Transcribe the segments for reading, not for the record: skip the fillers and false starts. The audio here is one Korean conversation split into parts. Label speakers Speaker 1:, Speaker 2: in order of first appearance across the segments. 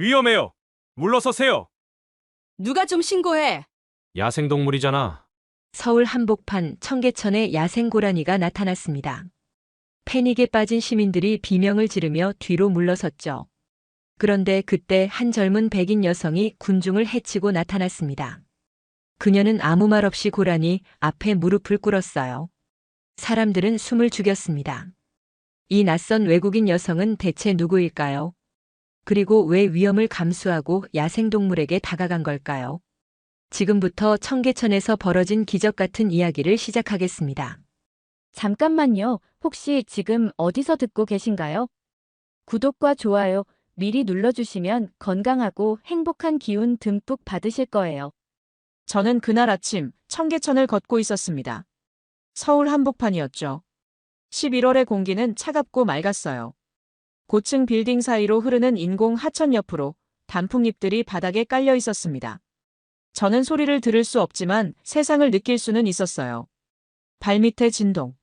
Speaker 1: 위험해요. 물러서세요.
Speaker 2: 누가 좀 신고해.
Speaker 1: 야생동물이잖아.
Speaker 3: 서울 한복판 청계천에 야생 고라니가 나타났습니다. 패닉에 빠진 시민들이 비명을 지르며 뒤로 물러섰죠. 그런데 그때 한 젊은 백인 여성이 군중을 헤치고 나타났습니다. 그녀는 아무 말 없이 고라니 앞에 무릎을 꿇었어요. 사람들은 숨을 죽였습니다. 이 낯선 외국인 여성은 대체 누구일까요? 그리고 왜 위험을 감수하고 야생동물에게 다가간 걸까요? 지금부터 청계천에서 벌어진 기적 같은 이야기를 시작하겠습니다.
Speaker 4: 잠깐만요. 혹시 지금 어디서 듣고 계신가요? 구독과 좋아요 미리 눌러주시면 건강하고 행복한 기운 듬뿍 받으실 거예요.
Speaker 5: 저는 그날 아침 청계천을 걷고 있었습니다. 서울 한복판이었죠. 11월의 공기는 차갑고 맑았어요. 고층 빌딩 사이로 흐르는 인공 하천 옆으로 단풍잎들이 바닥에 깔려 있었습니다. 저는 소리를 들을 수 없지만 세상을 느낄 수는 있었어요. 발밑의 진동.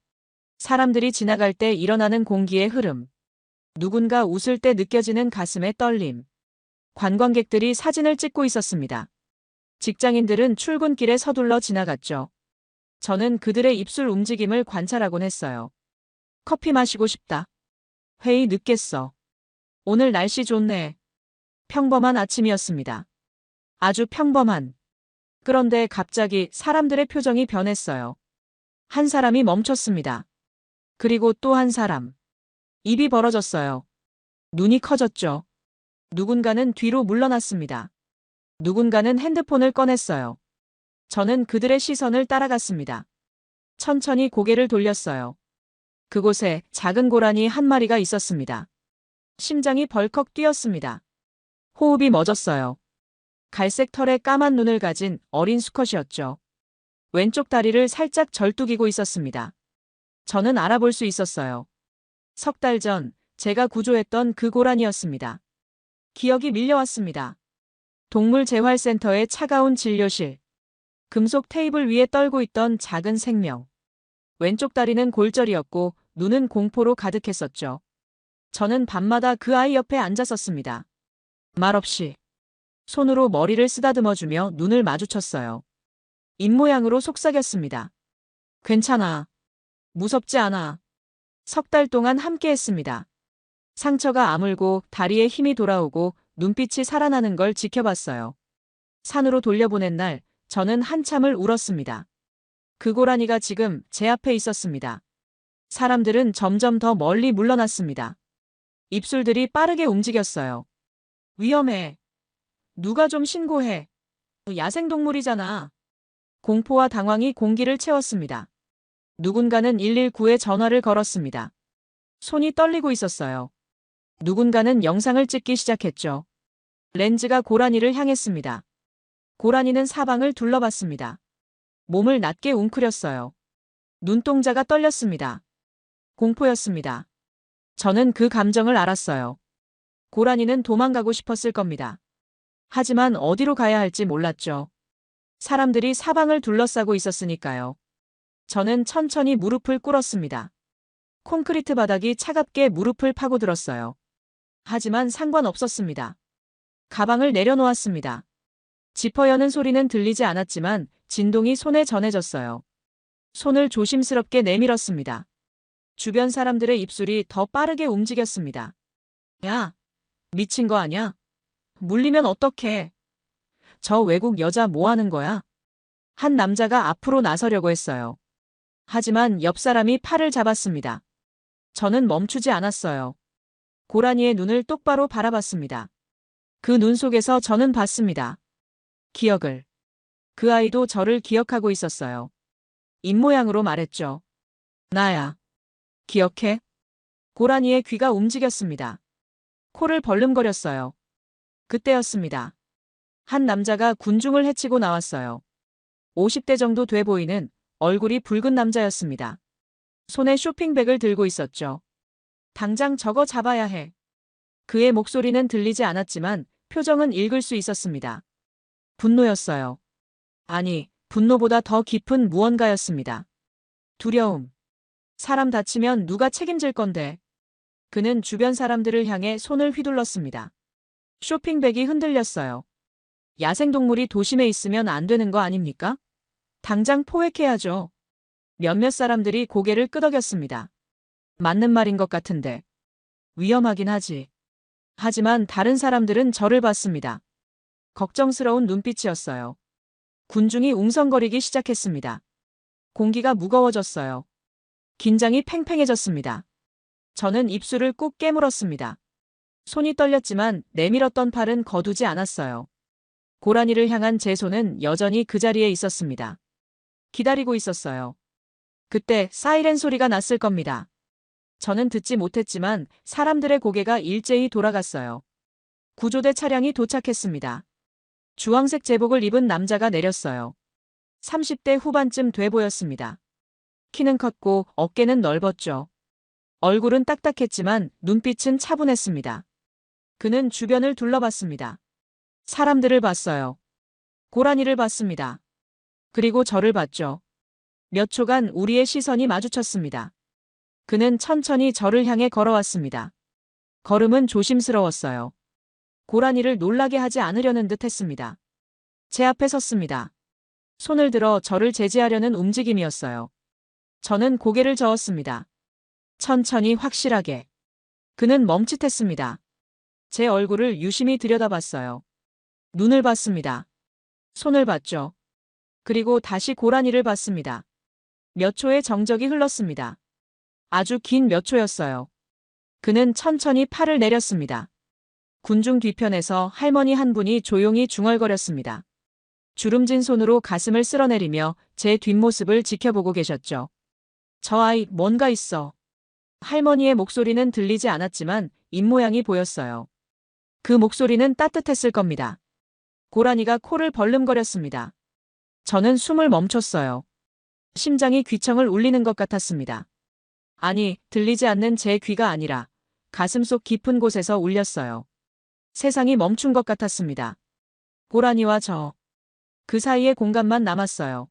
Speaker 5: 사람들이 지나갈 때 일어나는 공기의 흐름. 누군가 웃을 때 느껴지는 가슴의 떨림. 관광객들이 사진을 찍고 있었습니다. 직장인들은 출근길에 서둘러 지나갔죠. 저는 그들의 입술 움직임을 관찰하곤 했어요. 커피 마시고 싶다. 회의 늦겠어. 오늘 날씨 좋네. 평범한 아침이었습니다. 아주 평범한. 그런데 갑자기 사람들의 표정이 변했어요. 한 사람이 멈췄습니다. 그리고 또 한 사람. 입이 벌어졌어요. 눈이 커졌죠. 누군가는 뒤로 물러났습니다. 누군가는 핸드폰을 꺼냈어요. 저는 그들의 시선을 따라갔습니다. 천천히 고개를 돌렸어요. 그곳에 작은 고라니 한 마리가 있었습니다. 심장이 벌컥 뛰었습니다. 호흡이 멎었어요. 갈색 털에 까만 눈을 가진 어린 수컷이었죠. 왼쪽 다리를 살짝 절뚝이고 있었습니다. 저는 알아볼 수 있었어요. 석 달 전 제가 구조했던 그 고라니였습니다. 기억이 밀려왔습니다. 동물재활센터의 차가운 진료실. 금속 테이블 위에 떨고 있던 작은 생명. 왼쪽 다리는 골절이었고 눈은 공포로 가득했었죠. 저는 밤마다 그 아이 옆에 앉았었습니다. 말없이. 손으로 머리를 쓰다듬어주며 눈을 마주쳤어요. 입모양으로 속삭였습니다. 괜찮아. 무섭지 않아. 석 달 동안 함께했습니다. 상처가 아물고 다리에 힘이 돌아오고 눈빛이 살아나는 걸 지켜봤어요. 산으로 돌려보낸 날 저는 한참을 울었습니다. 그 고라니가 지금 제 앞에 있었습니다. 사람들은 점점 더 멀리 물러났습니다. 입술들이 빠르게 움직였어요. 위험해. 누가 좀 신고해. 야생동물이잖아. 공포와 당황이 공기를 채웠습니다. 누군가는 119에 전화를 걸었습니다. 손이 떨리고 있었어요. 누군가는 영상을 찍기 시작했죠. 렌즈가 고라니를 향했습니다. 고라니는 사방을 둘러봤습니다. 몸을 낮게 웅크렸어요. 눈동자가 떨렸습니다. 공포였습니다. 저는 그 감정을 알았어요. 고라니는 도망가고 싶었을 겁니다. 하지만 어디로 가야 할지 몰랐죠. 사람들이 사방을 둘러싸고 있었으니까요. 저는 천천히 무릎을 꿇었습니다. 콘크리트 바닥이 차갑게 무릎을 파고들었어요. 하지만 상관없었습니다. 가방을 내려놓았습니다. 지퍼 여는 소리는 들리지 않았지만 진동이 손에 전해졌어요. 손을 조심스럽게 내밀었습니다. 주변 사람들의 입술이 더 빠르게 움직였습니다. 야, 미친 거 아냐? 물리면 어떡해? 저 외국 여자 뭐 하는 거야? 한 남자가 앞으로 나서려고 했어요. 하지만 옆 사람이 팔을 잡았습니다. 저는 멈추지 않았어요. 고라니의 눈을 똑바로 바라봤습니다. 그 눈 속에서 저는 봤습니다. 기억을. 그 아이도 저를 기억하고 있었어요. 입모양으로 말했죠. 나야. 기억해? 고라니의 귀가 움직였습니다. 코를 벌름거렸어요. 그때였습니다. 한 남자가 군중을 헤치고 나왔어요. 50대 정도 돼 보이는 얼굴이 붉은 남자였습니다. 손에 쇼핑백을 들고 있었죠. 당장 저거 잡아야 해. 그의 목소리는 들리지 않았지만 표정은 읽을 수 있었습니다. 분노였어요. 아니, 분노보다 더 깊은 무언가였습니다. 두려움. 사람 다치면 누가 책임질 건데. 그는 주변 사람들을 향해 손을 휘둘렀습니다. 쇼핑백이 흔들렸어요. 야생동물이 도심에 있으면 안 되는 거 아닙니까? 당장 포획해야죠. 몇몇 사람들이 고개를 끄덕였습니다. 맞는 말인 것 같은데. 위험하긴 하지. 하지만 다른 사람들은 저를 봤습니다. 걱정스러운 눈빛이었어요. 군중이 웅성거리기 시작했습니다. 공기가 무거워졌어요. 긴장이 팽팽해졌습니다. 저는 입술을 꾹 깨물었습니다. 손이 떨렸지만 내밀었던 팔은 거두지 않았어요. 고라니를 향한 제 손은 여전히 그 자리에 있었습니다. 기다리고 있었어요. 그때 사이렌 소리가 났을 겁니다. 저는 듣지 못했지만 사람들의 고개가 일제히 돌아갔어요. 구조대 차량이 도착했습니다. 주황색 제복을 입은 남자가 내렸어요. 30대 후반쯤 돼 보였습니다. 키는 컸고 어깨는 넓었죠. 얼굴은 딱딱했지만 눈빛은 차분했습니다. 그는 주변을 둘러봤습니다. 사람들을 봤어요. 고라니를 봤습니다. 그리고 저를 봤죠. 몇 초간 우리의 시선이 마주쳤습니다. 그는 천천히 저를 향해 걸어왔습니다. 걸음은 조심스러웠어요. 고라니를 놀라게 하지 않으려는 듯 했습니다. 제 앞에 섰습니다. 손을 들어 저를 제지하려는 움직임이었어요. 저는 고개를 저었습니다. 천천히 확실하게. 그는 멈칫했습니다. 제 얼굴을 유심히 들여다봤어요. 눈을 봤습니다. 손을 봤죠. 그리고 다시 고라니를 봤습니다. 몇 초의 정적이 흘렀습니다. 아주 긴 몇 초였어요. 그는 천천히 팔을 내렸습니다. 군중 뒤편에서 할머니 한 분이 조용히 중얼거렸습니다. 주름진 손으로 가슴을 쓸어내리며 제 뒷모습을 지켜보고 계셨죠. 저 아이 뭔가 있어. 할머니의 목소리는 들리지 않았지만 입모양이 보였어요. 그 목소리는 따뜻했을 겁니다. 고라니가 코를 벌름거렸습니다. 저는 숨을 멈췄어요. 심장이 귀청을 울리는 것 같았습니다. 아니, 들리지 않는 제 귀가 아니라 가슴속 깊은 곳에서 울렸어요. 세상이 멈춘 것 같았습니다. 고라니와 저. 그 사이에 공간만 남았어요.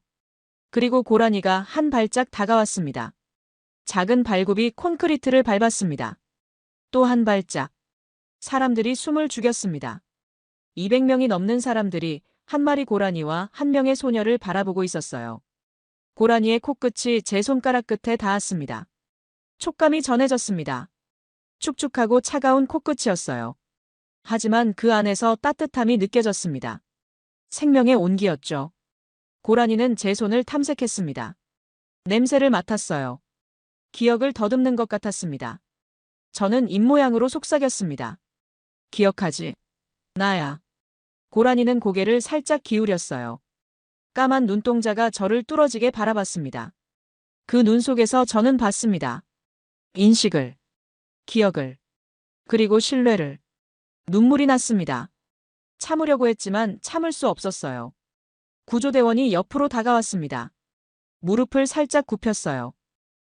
Speaker 5: 그리고 고라니가 한 발짝 다가왔습니다. 작은 발굽이 콘크리트를 밟았습니다. 또 한 발짝. 사람들이 숨을 죽였습니다. 200명이 넘는 사람들이 한 마리 고라니와 한 명의 소녀를 바라보고 있었어요. 고라니의 코끝이 제 손가락 끝에 닿았습니다. 촉감이 전해졌습니다. 축축하고 차가운 코끝이었어요. 하지만 그 안에서 따뜻함이 느껴졌습니다. 생명의 온기였죠. 고라니는 제 손을 탐색했습니다. 냄새를 맡았어요. 기억을 더듬는 것 같았습니다. 저는 입모양으로 속삭였습니다. 기억하지? 나야. 고라니는 고개를 살짝 기울였어요. 까만 눈동자가 저를 뚫어지게 바라봤습니다. 그 눈 속에서 저는 봤습니다. 인식을, 기억을, 그리고 신뢰를. 눈물이 났습니다. 참으려고 했지만 참을 수 없었어요. 구조대원이 옆으로 다가왔습니다. 무릎을 살짝 굽혔어요.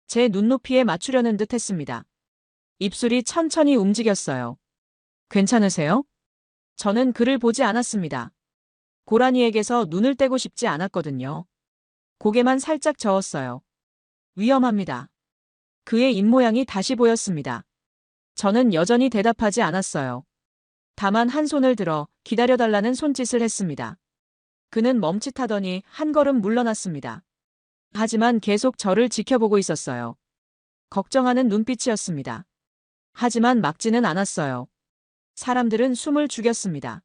Speaker 5: 제 눈높이에 맞추려는 듯 했습니다. 입술이 천천히 움직였어요. 괜찮으세요? 저는 그를 보지 않았습니다. 고라니에게서 눈을 떼고 싶지 않았거든요. 고개만 살짝 저었어요. 위험합니다. 그의 입모양이 다시 보였습니다. 저는 여전히 대답하지 않았어요. 다만 한 손을 들어 기다려달라는 손짓을 했습니다. 그는 멈칫하더니 한 걸음 물러났습니다. 하지만 계속 저를 지켜보고 있었어요. 걱정하는 눈빛이었습니다. 하지만 막지는 않았어요. 사람들은 숨을 죽였습니다.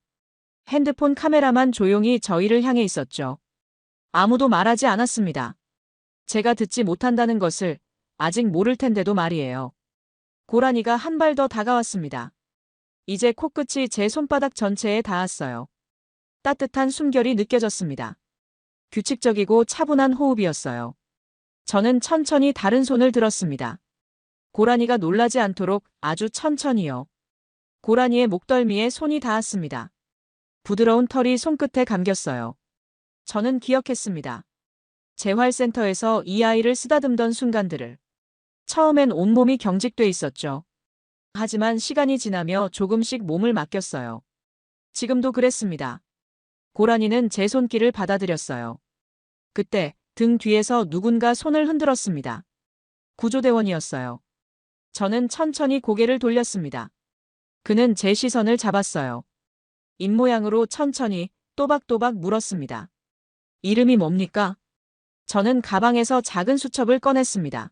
Speaker 5: 핸드폰 카메라만 조용히 저희를 향해 있었죠. 아무도 말하지 않았습니다. 제가 듣지 못한다는 것을 아직 모를 텐데도 말이에요. 고라니가 한 발 더 다가왔습니다. 이제 코끝이 제 손바닥 전체에 닿았어요. 따뜻한 숨결이 느껴졌습니다. 규칙적이고 차분한 호흡이었어요. 저는 천천히 다른 손을 들었습니다. 고라니가 놀라지 않도록 아주 천천히요. 고라니의 목덜미에 손이 닿았습니다. 부드러운 털이 손끝에 감겼어요. 저는 기억했습니다. 재활센터에서 이 아이를 쓰다듬던 순간들을. 처음엔 온몸이 경직돼 있었죠. 하지만 시간이 지나며 조금씩 몸을 맡겼어요. 지금도 그랬습니다. 고라니는 제 손길을 받아들였어요. 그때 등 뒤에서 누군가 손을 흔들었습니다. 구조대원이었어요. 저는 천천히 고개를 돌렸습니다. 그는 제 시선을 잡았어요. 입모양으로 천천히 또박또박 물었습니다. 이름이 뭡니까? 저는 가방에서 작은 수첩을 꺼냈습니다.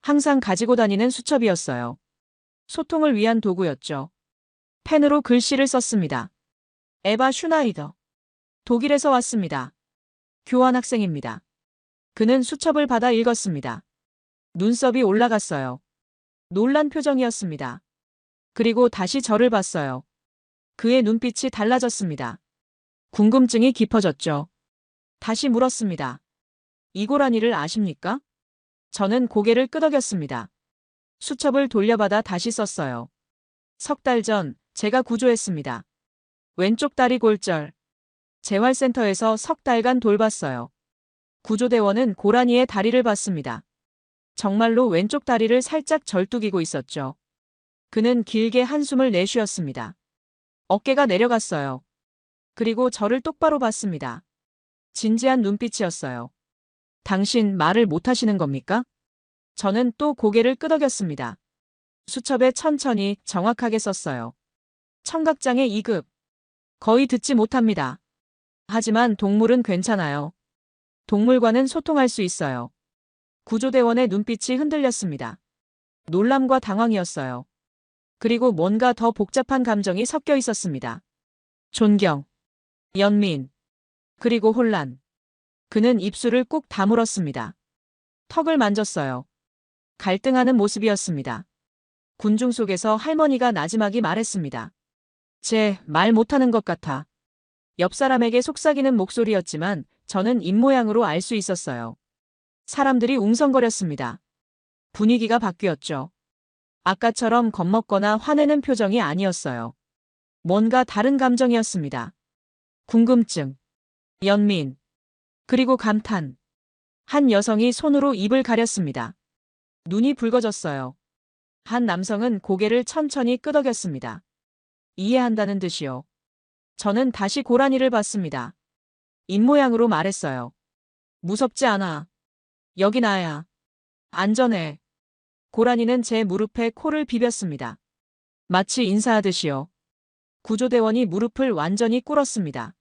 Speaker 5: 항상 가지고 다니는 수첩이었어요. 소통을 위한 도구였죠. 펜으로 글씨를 썼습니다. 에바 슈나이더. 독일에서 왔습니다. 교환학생입니다. 그는 수첩을 받아 읽었습니다. 눈썹이 올라갔어요. 놀란 표정이었습니다. 그리고 다시 저를 봤어요. 그의 눈빛이 달라졌습니다. 궁금증이 깊어졌죠. 다시 물었습니다. 이고라니를 아십니까? 저는 고개를 끄덕였습니다. 수첩을 돌려받아 다시 썼어요. 석 달 전 제가 구조했습니다. 왼쪽 다리 골절. 재활센터에서 석 달간 돌봤어요. 구조대원은 고라니의 다리를 봤습니다. 정말로 왼쪽 다리를 살짝 절뚝이고 있었죠. 그는 길게 한숨을 내쉬었습니다. 어깨가 내려갔어요. 그리고 저를 똑바로 봤습니다. 진지한 눈빛이었어요. 당신 말을 못하시는 겁니까? 저는 또 고개를 끄덕였습니다. 수첩에 천천히 정확하게 썼어요. 청각장애 2급. 거의 듣지 못합니다. 하지만 동물은 괜찮아요. 동물과는 소통할 수 있어요. 구조대원의 눈빛이 흔들렸습니다. 놀람과 당황이었어요. 그리고 뭔가 더 복잡한 감정이 섞여 있었습니다. 존경, 연민, 그리고 혼란. 그는 입술을 꾹 다물었습니다. 턱을 만졌어요. 갈등하는 모습이었습니다. 군중 속에서 할머니가 나지막이 말했습니다. 쟤 말 못하는 것 같아. 옆 사람에게 속삭이는 목소리였지만 저는 입모양으로 알 수 있었어요. 사람들이 웅성거렸습니다. 분위기가 바뀌었죠. 아까처럼 겁먹거나 화내는 표정이 아니었어요. 뭔가 다른 감정이었습니다. 궁금증, 연민, 그리고 감탄. 한 여성이 손으로 입을 가렸습니다. 눈이 붉어졌어요. 한 남성은 고개를 천천히 끄덕였습니다. 이해한다는 듯이요. 저는 다시 고라니를 봤습니다. 입모양으로 말했어요. 무섭지 않아. 여기 나야. 안전해. 고라니는 제 무릎에 코를 비볐습니다. 마치 인사하듯이요. 구조대원이 무릎을 완전히 꿇었습니다.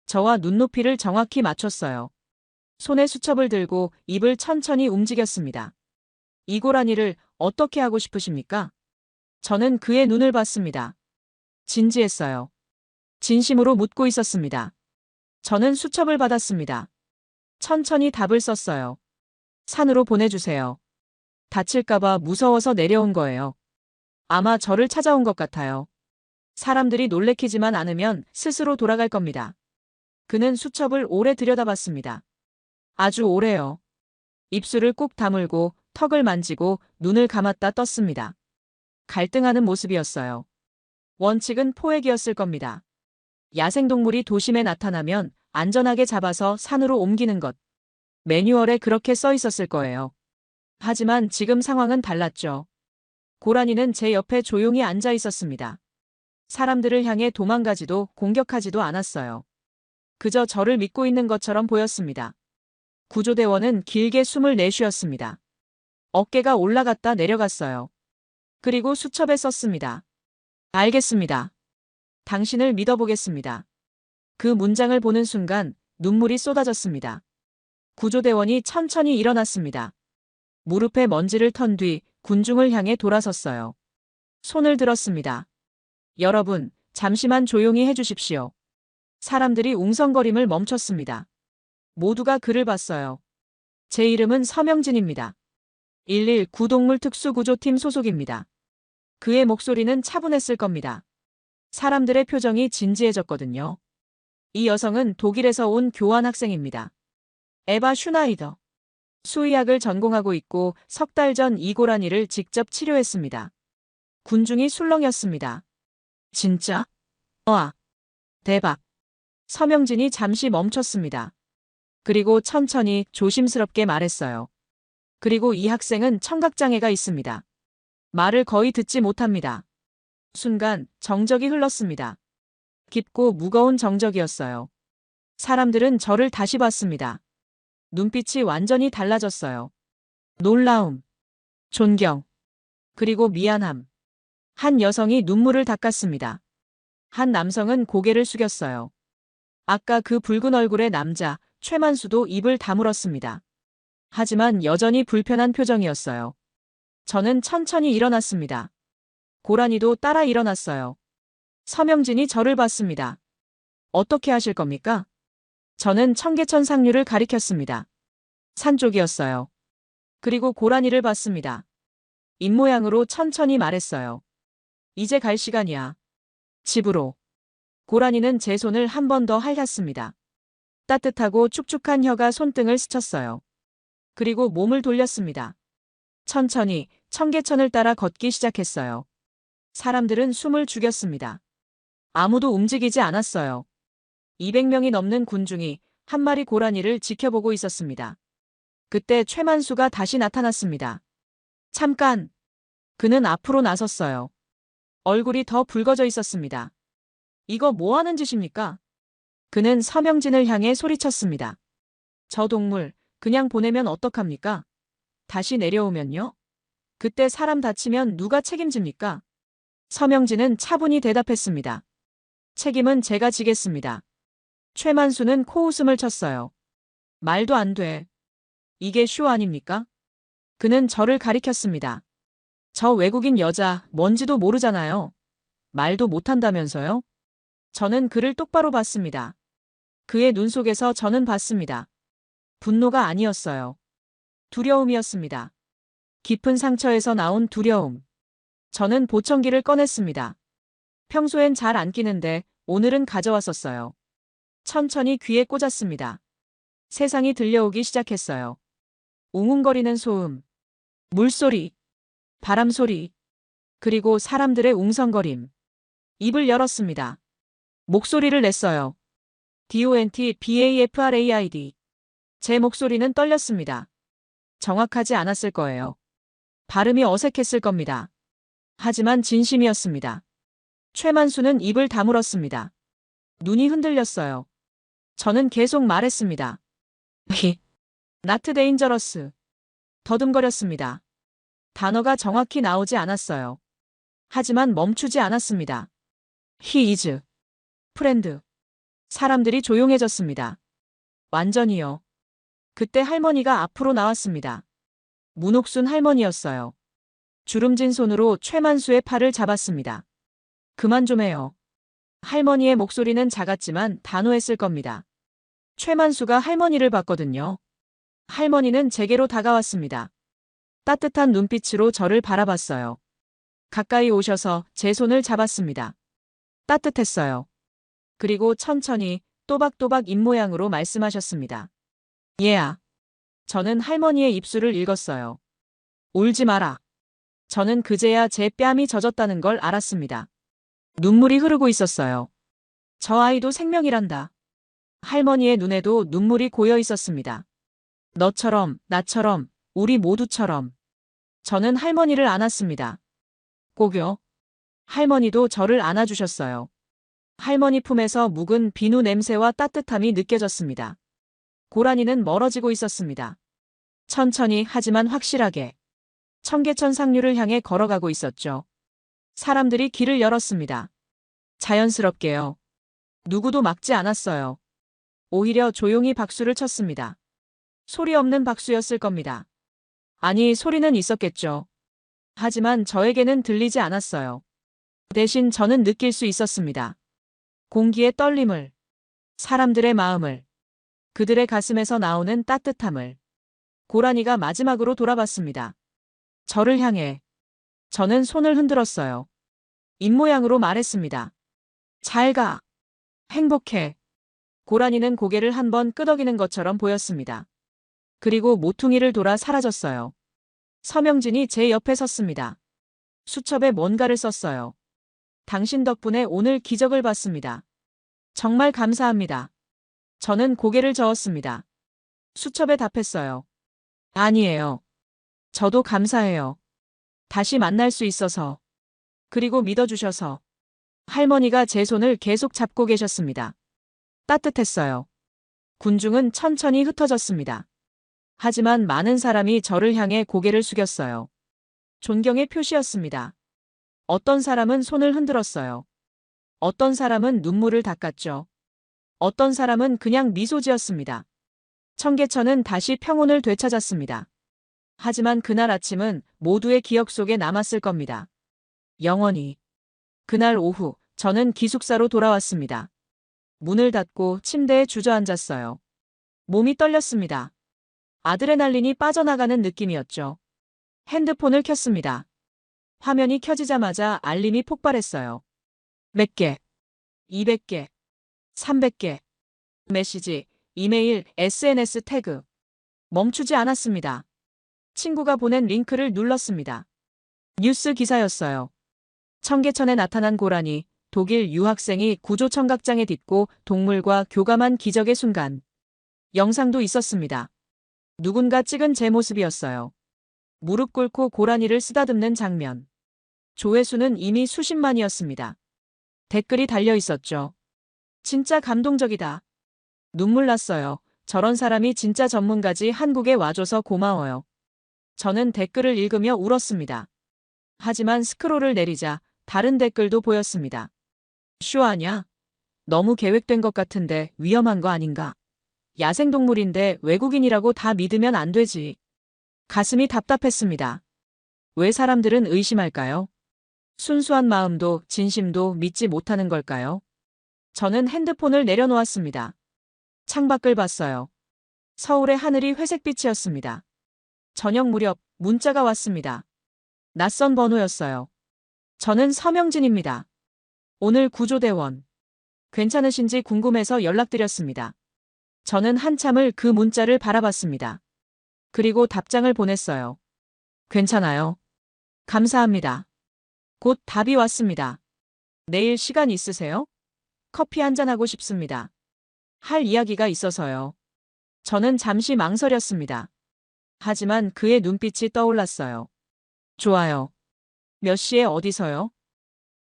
Speaker 5: 저와 눈높이를 정확히 맞췄어요. 손에 수첩을 들고 입을 천천히 움직였습니다. 이 고라니를 어떻게 하고 싶으십니까? 저는 그의 눈을 봤습니다. 진지했어요. 진심으로 묻고 있었습니다. 저는 수첩을 받았습니다. 천천히 답을 썼어요. 산으로 보내주세요. 다칠까봐 무서워서 내려온 거예요. 아마 저를 찾아온 것 같아요. 사람들이 놀래키지만 않으면 스스로 돌아갈 겁니다. 그는 수첩을 오래 들여다봤습니다. 아주 오래요. 입술을 꾹 다물고 턱을 만지고 눈을 감았다 떴습니다. 갈등하는 모습이었어요. 원칙은 포획이었을 겁니다. 야생동물이 도심에 나타나면 안전하게 잡아서 산으로 옮기는 것. 매뉴얼에 그렇게 써 있었을 거예요. 하지만 지금 상황은 달랐죠. 고라니는 제 옆에 조용히 앉아 있었습니다. 사람들을 향해 도망가지도 공격하지도 않았어요. 그저 저를 믿고 있는 것처럼 보였습니다. 구조대원은 길게 숨을 내쉬었습니다. 어깨가 올라갔다 내려갔어요. 그리고 수첩에 썼습니다. 알겠습니다. 당신을 믿어보겠습니다. 그 문장을 보는 순간 눈물이 쏟아졌습니다. 구조대원이 천천히 일어났습니다. 무릎에 먼지를 턴 뒤 군중을 향해 돌아섰어요. 손을 들었습니다. 여러분, 잠시만 조용히 해주십시오. 사람들이 웅성거림을 멈췄습니다. 모두가 그를 봤어요. 제 이름은 서명진입니다. 119 동물 특수구조팀 소속입니다. 그의 목소리는 차분했을 겁니다. 사람들의 표정이 진지해졌거든요. 이 여성은 독일에서 온 교환학생입니다. 에바 슈나이더. 수의학을 전공하고 있고 석 달 전 이 고라니를 직접 치료했습니다. 군중이 술렁였습니다. 진짜? 와. 대박. 서명진이 잠시 멈췄습니다. 그리고 천천히 조심스럽게 말했어요. 그리고 이 학생은 청각장애가 있습니다. 말을 거의 듣지 못합니다. 순간 정적이 흘렀습니다. 깊고 무거운 정적이었어요. 사람들은 저를 다시 봤습니다. 눈빛이 완전히 달라졌어요. 놀라움, 존경, 그리고 미안함. 한 여성이 눈물을 닦았습니다. 한 남성은 고개를 숙였어요. 아까 그 붉은 얼굴의 남자, 최만수도 입을 다물었습니다. 하지만 여전히 불편한 표정이었어요. 저는 천천히 일어났습니다. 고라니도 따라 일어났어요. 서명진이 저를 봤습니다. 어떻게 하실 겁니까? 저는 청계천 상류를 가리켰습니다. 산 쪽이었어요. 그리고 고라니를 봤습니다. 입모양으로 천천히 말했어요. 이제 갈 시간이야. 집으로. 고라니는 제 손을 한 번 더 핥았습니다. 따뜻하고 축축한 혀가 손등을 스쳤어요. 그리고 몸을 돌렸습니다. 천천히 청계천을 따라 걷기 시작했어요. 사람들은 숨을 죽였습니다. 아무도 움직이지 않았어요. 200명이 넘는 군중이 한 마리 고라니를 지켜보고 있었습니다. 그때 최만수가 다시 나타났습니다. 잠깐! 그는 앞으로 나섰어요. 얼굴이 더 붉어져 있었습니다. 이거 뭐 하는 짓입니까? 그는 서명진을 향해 소리쳤습니다. 저 동물 그냥 보내면 어떡합니까? 다시 내려오면요? 그때 사람 다치면 누가 책임집니까? 서명진은 차분히 대답했습니다. 책임은 제가 지겠습니다. 최만수는 코웃음을 쳤어요. 말도 안 돼. 이게 쇼 아닙니까? 그는 저를 가리켰습니다. 저 외국인 여자 뭔지도 모르잖아요. 말도 못한다면서요? 저는 그를 똑바로 봤습니다. 그의 눈 속에서 저는 봤습니다. 분노가 아니었어요. 두려움이었습니다. 깊은 상처에서 나온 두려움. 저는 보청기를 꺼냈습니다. 평소엔 잘 안 끼는데 오늘은 가져왔었어요. 천천히 귀에 꽂았습니다. 세상이 들려오기 시작했어요. 웅웅거리는 소음, 물소리, 바람소리, 그리고 사람들의 웅성거림. 입을 열었습니다. 목소리를 냈어요. DONTBAFRAID. 제 목소리는 떨렸습니다. 정확하지 않았을 거예요. 발음이 어색했을 겁니다. 하지만 진심이었습니다. 최만수는 입을 다물었습니다. 눈이 흔들렸어요. 저는 계속 말했습니다. 나트 데인저러스. 더듬거렸습니다. 단어가 정확히 나오지 않았어요. 하지만 멈추지 않았습니다. He is. 프렌드. 사람들이 조용해졌습니다. 완전히요. 그때 할머니가 앞으로 나왔습니다. 문옥순 할머니였어요. 주름진 손으로 최만수의 팔을 잡았습니다. 그만 좀 해요. 할머니의 목소리는 작았지만 단호했을 겁니다. 최만수가 할머니를 봤거든요. 할머니는 제게로 다가왔습니다. 따뜻한 눈빛으로 저를 바라봤어요. 가까이 오셔서 제 손을 잡았습니다. 따뜻했어요. 그리고 천천히 또박또박 입모양으로 말씀하셨습니다. 얘야. 저는 할머니의 입술을 읽었어요. 울지 마라. 저는 그제야 제 뺨이 젖었다는 걸 알았습니다. 눈물이 흐르고 있었어요. 저 아이도 생명이란다. 할머니의 눈에도 눈물이 고여 있었습니다. 너처럼, 나처럼, 우리 모두처럼. 저는 할머니를 안았습니다. 꼭요. 할머니도 저를 안아주셨어요. 할머니 품에서 묵은 비누 냄새와 따뜻함이 느껴졌습니다. 고라니는 멀어지고 있었습니다. 천천히 하지만 확실하게. 청계천 상류를 향해 걸어가고 있었죠. 사람들이 길을 열었습니다. 자연스럽게요. 누구도 막지 않았어요. 오히려 조용히 박수를 쳤습니다. 소리 없는 박수였을 겁니다. 아니, 소리는 있었겠죠. 하지만 저에게는 들리지 않았어요. 대신 저는 느낄 수 있었습니다. 공기의 떨림을, 사람들의 마음을, 그들의 가슴에서 나오는 따뜻함을. 고라니가 마지막으로 돌아봤습니다. 저를 향해. 저는 손을 흔들었어요. 입모양으로 말했습니다. 잘 가. 행복해. 고라니는 고개를 한번 끄덕이는 것처럼 보였습니다. 그리고 모퉁이를 돌아 사라졌어요. 서명진이 제 옆에 섰습니다. 수첩에 뭔가를 썼어요. 당신 덕분에 오늘 기적을 봤습니다. 정말 감사합니다. 저는 고개를 저었습니다. 수첩에 답했어요. 아니에요. 저도 감사해요. 다시 만날 수 있어서. 그리고 믿어주셔서. 할머니가 제 손을 계속 잡고 계셨습니다. 따뜻했어요. 군중은 천천히 흩어졌습니다. 하지만 많은 사람이 저를 향해 고개를 숙였어요. 존경의 표시였습니다. 어떤 사람은 손을 흔들었어요. 어떤 사람은 눈물을 닦았죠. 어떤 사람은 그냥 미소 지었습니다. 청계천은 다시 평온을 되찾았습니다. 하지만 그날 아침은 모두의 기억 속에 남았을 겁니다. 영원히. 그날 오후, 저는 기숙사로 돌아왔습니다. 문을 닫고 침대에 주저앉았어요. 몸이 떨렸습니다. 아드레날린이 빠져나가는 느낌이었죠. 핸드폰을 켰습니다. 화면이 켜지자마자 알림이 폭발했어요. 몇 개, 200개, 300개. 메시지, 이메일, SNS 태그. 멈추지 않았습니다. 친구가 보낸 링크를 눌렀습니다. 뉴스 기사였어요. 청계천에 나타난 고라니, 독일 유학생이 구조청각장애 딛고 동물과 교감한 기적의 순간. 영상도 있었습니다. 누군가 찍은 제 모습이었어요. 무릎 꿇고 고라니를 쓰다듬는 장면. 조회수는 이미 수십만이었습니다. 댓글이 달려 있었죠. 진짜 감동적이다. 눈물 났어요. 저런 사람이 진짜 전문가지. 한국에 와줘서 고마워요. 저는 댓글을 읽으며 울었습니다. 하지만 스크롤을 내리자 다른 댓글도 보였습니다. 쇼하냐? 너무 계획된 것 같은데 위험한 거 아닌가? 야생동물인데 외국인이라고 다 믿으면 안 되지. 가슴이 답답했습니다. 왜 사람들은 의심할까요? 순수한 마음도 진심도 믿지 못하는 걸까요? 저는 핸드폰을 내려놓았습니다. 창밖을 봤어요. 서울의 하늘이 회색빛이었습니다. 저녁 무렵 문자가 왔습니다. 낯선 번호였어요. 저는 서명진입니다. 오늘 구조대원. 괜찮으신지 궁금해서 연락드렸습니다. 저는 한참을 그 문자를 바라봤습니다. 그리고 답장을 보냈어요. 괜찮아요. 감사합니다. 곧 답이 왔습니다. 내일 시간 있으세요? 커피 한잔하고 싶습니다. 할 이야기가 있어서요. 저는 잠시 망설였습니다. 하지만 그의 눈빛이 떠올랐어요. 좋아요. 몇 시에 어디서요?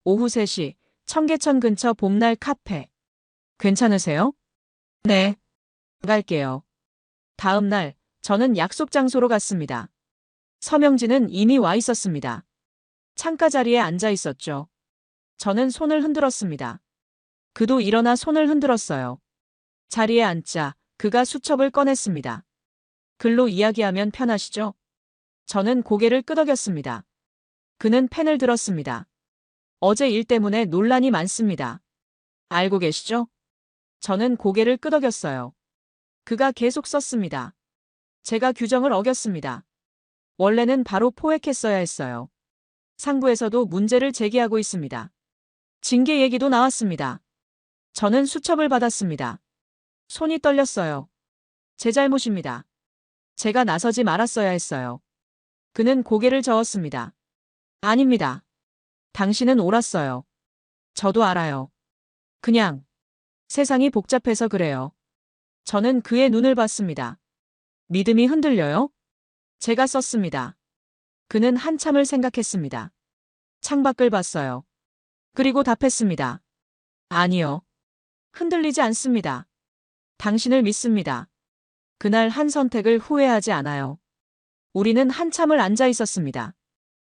Speaker 5: 오후 3시, 청계천 근처 봄날 카페. 괜찮으세요? 네. 갈게요. 다음 날, 저는 약속 장소로 갔습니다. 서명진은 이미 와 있었습니다. 창가 자리에 앉아 있었죠. 저는 손을 흔들었습니다. 그도 일어나 손을 흔들었어요. 자리에 앉자 그가 수첩을 꺼냈습니다. 글로 이야기하면 편하시죠? 저는 고개를 끄덕였습니다. 그는 펜을 들었습니다. 어제 일 때문에 논란이 많습니다. 알고 계시죠? 저는 고개를 끄덕였어요. 그가 계속 썼습니다. 제가 규정을 어겼습니다. 원래는 바로 포획했어야 했어요. 상부에서도 문제를 제기하고 있습니다. 징계 얘기도 나왔습니다. 저는 수첩을 받았습니다. 손이 떨렸어요. 제 잘못입니다. 제가 나서지 말았어야 했어요. 그는 고개를 저었습니다. 아닙니다. 당신은 옳았어요. 저도 알아요. 그냥 세상이 복잡해서 그래요. 저는 그의 눈을 봤습니다. 믿음이 흔들려요? 제가 썼습니다. 그는 한참을 생각했습니다. 창밖을 봤어요. 그리고 답했습니다. 아니요. 흔들리지 않습니다. 당신을 믿습니다. 그날 한 선택을 후회하지 않아요. 우리는 한참을 앉아 있었습니다.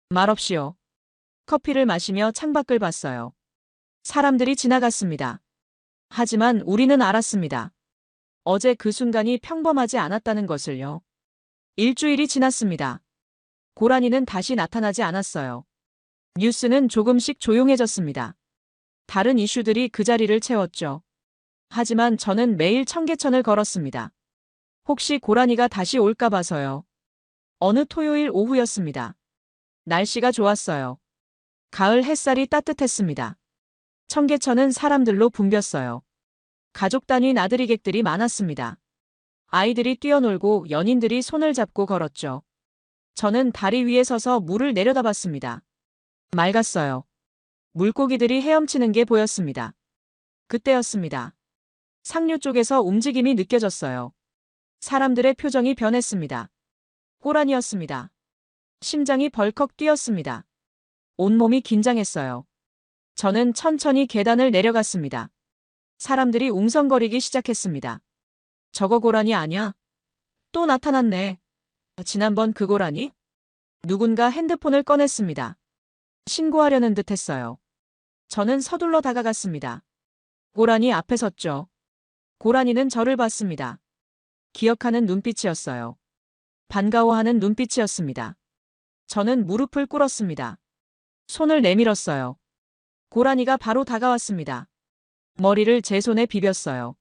Speaker 5: 말없이요. 커피를 마시며 창밖을 봤어요. 사람들이 지나갔습니다. 하지만 우리는 알았습니다. 어제 그 순간이 평범하지 않았다는 것을요. 일주일이 지났습니다. 고라니는 다시 나타나지 않았어요. 뉴스는 조금씩 조용해졌습니다. 다른 이슈들이 그 자리를 채웠죠. 하지만 저는 매일 청계천을 걸었습니다. 혹시 고라니가 다시 올까 봐서요. 어느 토요일 오후였습니다. 날씨가 좋았어요. 가을 햇살이 따뜻했습니다. 청계천은 사람들로 붐볐어요. 가족 단위 나들이객들이 많았습니다. 아이들이 뛰어놀고 연인들이 손을 잡고 걸었죠. 저는 다리 위에 서서 물을 내려다봤습니다. 맑았어요. 물고기들이 헤엄치는 게 보였습니다. 그때였습니다. 상류 쪽에서 움직임이 느껴졌어요. 사람들의 표정이 변했습니다. 호란이었습니다. 심장이 벌컥 뛰었습니다. 온몸이 긴장했어요. 저는 천천히 계단을 내려갔습니다. 사람들이 웅성거리기 시작했습니다. 저거 고라니 아냐? 또 나타났네. 지난번 그 고라니? 누군가 핸드폰을 꺼냈습니다. 신고하려는 듯 했어요. 저는 서둘러 다가갔습니다. 고라니 앞에 섰죠. 고라니는 저를 봤습니다. 기억하는 눈빛이었어요. 반가워하는 눈빛이었습니다. 저는 무릎을 꿇었습니다. 손을 내밀었어요. 고라니가 바로 다가왔습니다. 머리를 제 손에 비볐어요.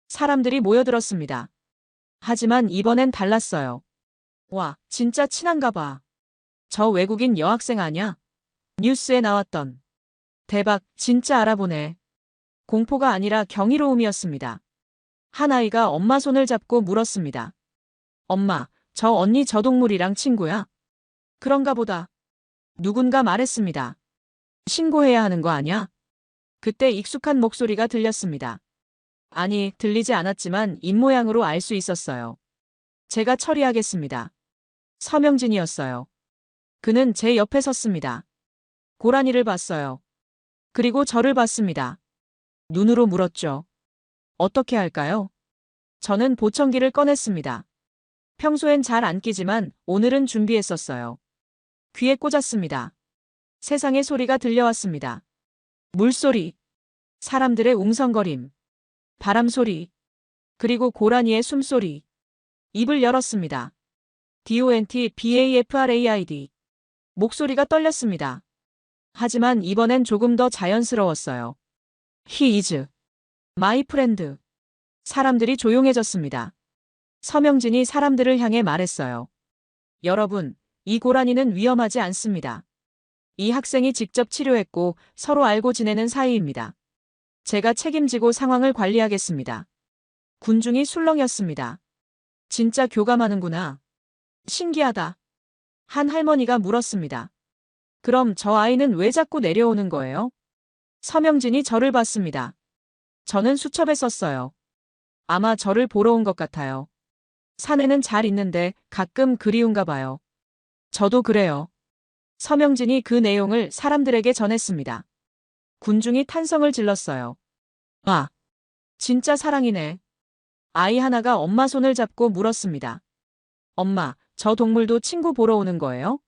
Speaker 5: 사람들이 모여들었습니다. 하지만 이번엔 달랐어요. 와, 진짜 친한가 봐. 저 외국인 여학생 아냐? 뉴스에 나왔던. 대박, 진짜 알아보네. 공포가 아니라 경이로움이었습니다. 한 아이가 엄마 손을 잡고 물었습니다. 엄마, 저 언니 저 동물이랑 친구야? 그런가 보다. 누군가 말했습니다. 신고해야 하는 거 아냐? 그때 익숙한 목소리가 들렸습니다. 아니, 들리지 않았지만 입모양으로 알 수 있었어요. 제가 처리하겠습니다. 서명진이었어요. 그는 제 옆에 섰습니다. 고라니를 봤어요. 그리고 저를 봤습니다. 눈으로 물었죠. 어떻게 할까요? 저는 보청기를 꺼냈습니다. 평소엔 잘 안 끼지만 오늘은 준비했었어요. 귀에 꽂았습니다. 세상의 소리가 들려왔습니다. 물소리, 사람들의 웅성거림, 바람소리, 그리고 고라니의 숨소리. 입을 열었습니다. DONTBAFRAID. 목소리가 떨렸습니다. 하지만 이번엔 조금 더 자연스러웠어요. He is my friend. 사람들이 조용해졌습니다. 서명진이 사람들을 향해 말했어요. 여러분, 이 고라니는 위험하지 않습니다. 이 학생이 직접 치료했고 서로 알고 지내는 사이입니다. 제가 책임지고 상황을 관리하겠습니다. 군중이 술렁였습니다. 진짜 교감하는구나. 신기하다. 한 할머니가 물었습니다. 그럼 저 아이는 왜 자꾸 내려오는 거예요? 서명진이 저를 봤습니다. 저는 수첩에 썼어요. 아마 저를 보러 온 것 같아요. 사내는 잘 있는데 가끔 그리운가 봐요. 저도 그래요. 서명진이 그 내용을 사람들에게 전했습니다. 군중이 탄성을 질렀어요. 아, 진짜 사랑이네. 아이 하나가 엄마 손을 잡고 물었습니다. 엄마, 저 동물도 친구 보러 오는 거예요?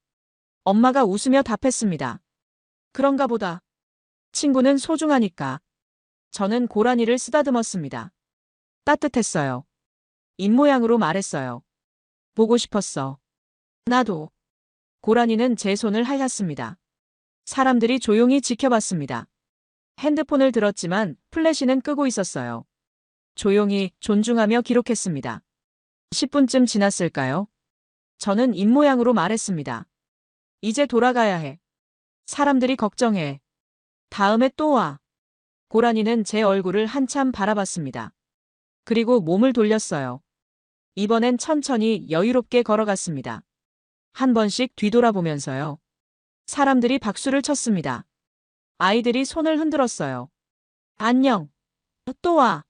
Speaker 5: 엄마가 웃으며 답했습니다. 그런가 보다. 친구는 소중하니까. 저는 고라니를 쓰다듬었습니다. 따뜻했어요. 입모양으로 말했어요. 보고 싶었어. 나도. 고라니는 제 손을 핥았습니다. 사람들이 조용히 지켜봤습니다. 핸드폰을 들었지만 플래시는 끄고 있었어요. 조용히 존중하며 기록했습니다. 10분쯤 지났을까요? 저는 입모양으로 말했습니다. 이제 돌아가야 해. 사람들이 걱정해. 다음에 또 와. 고라니는 제 얼굴을 한참 바라봤습니다. 그리고 몸을 돌렸어요. 이번엔 천천히 여유롭게 걸어갔습니다. 한 번씩 뒤돌아보면서요. 사람들이 박수를 쳤습니다. 아이들이 손을 흔들었어요. 안녕. 또 와.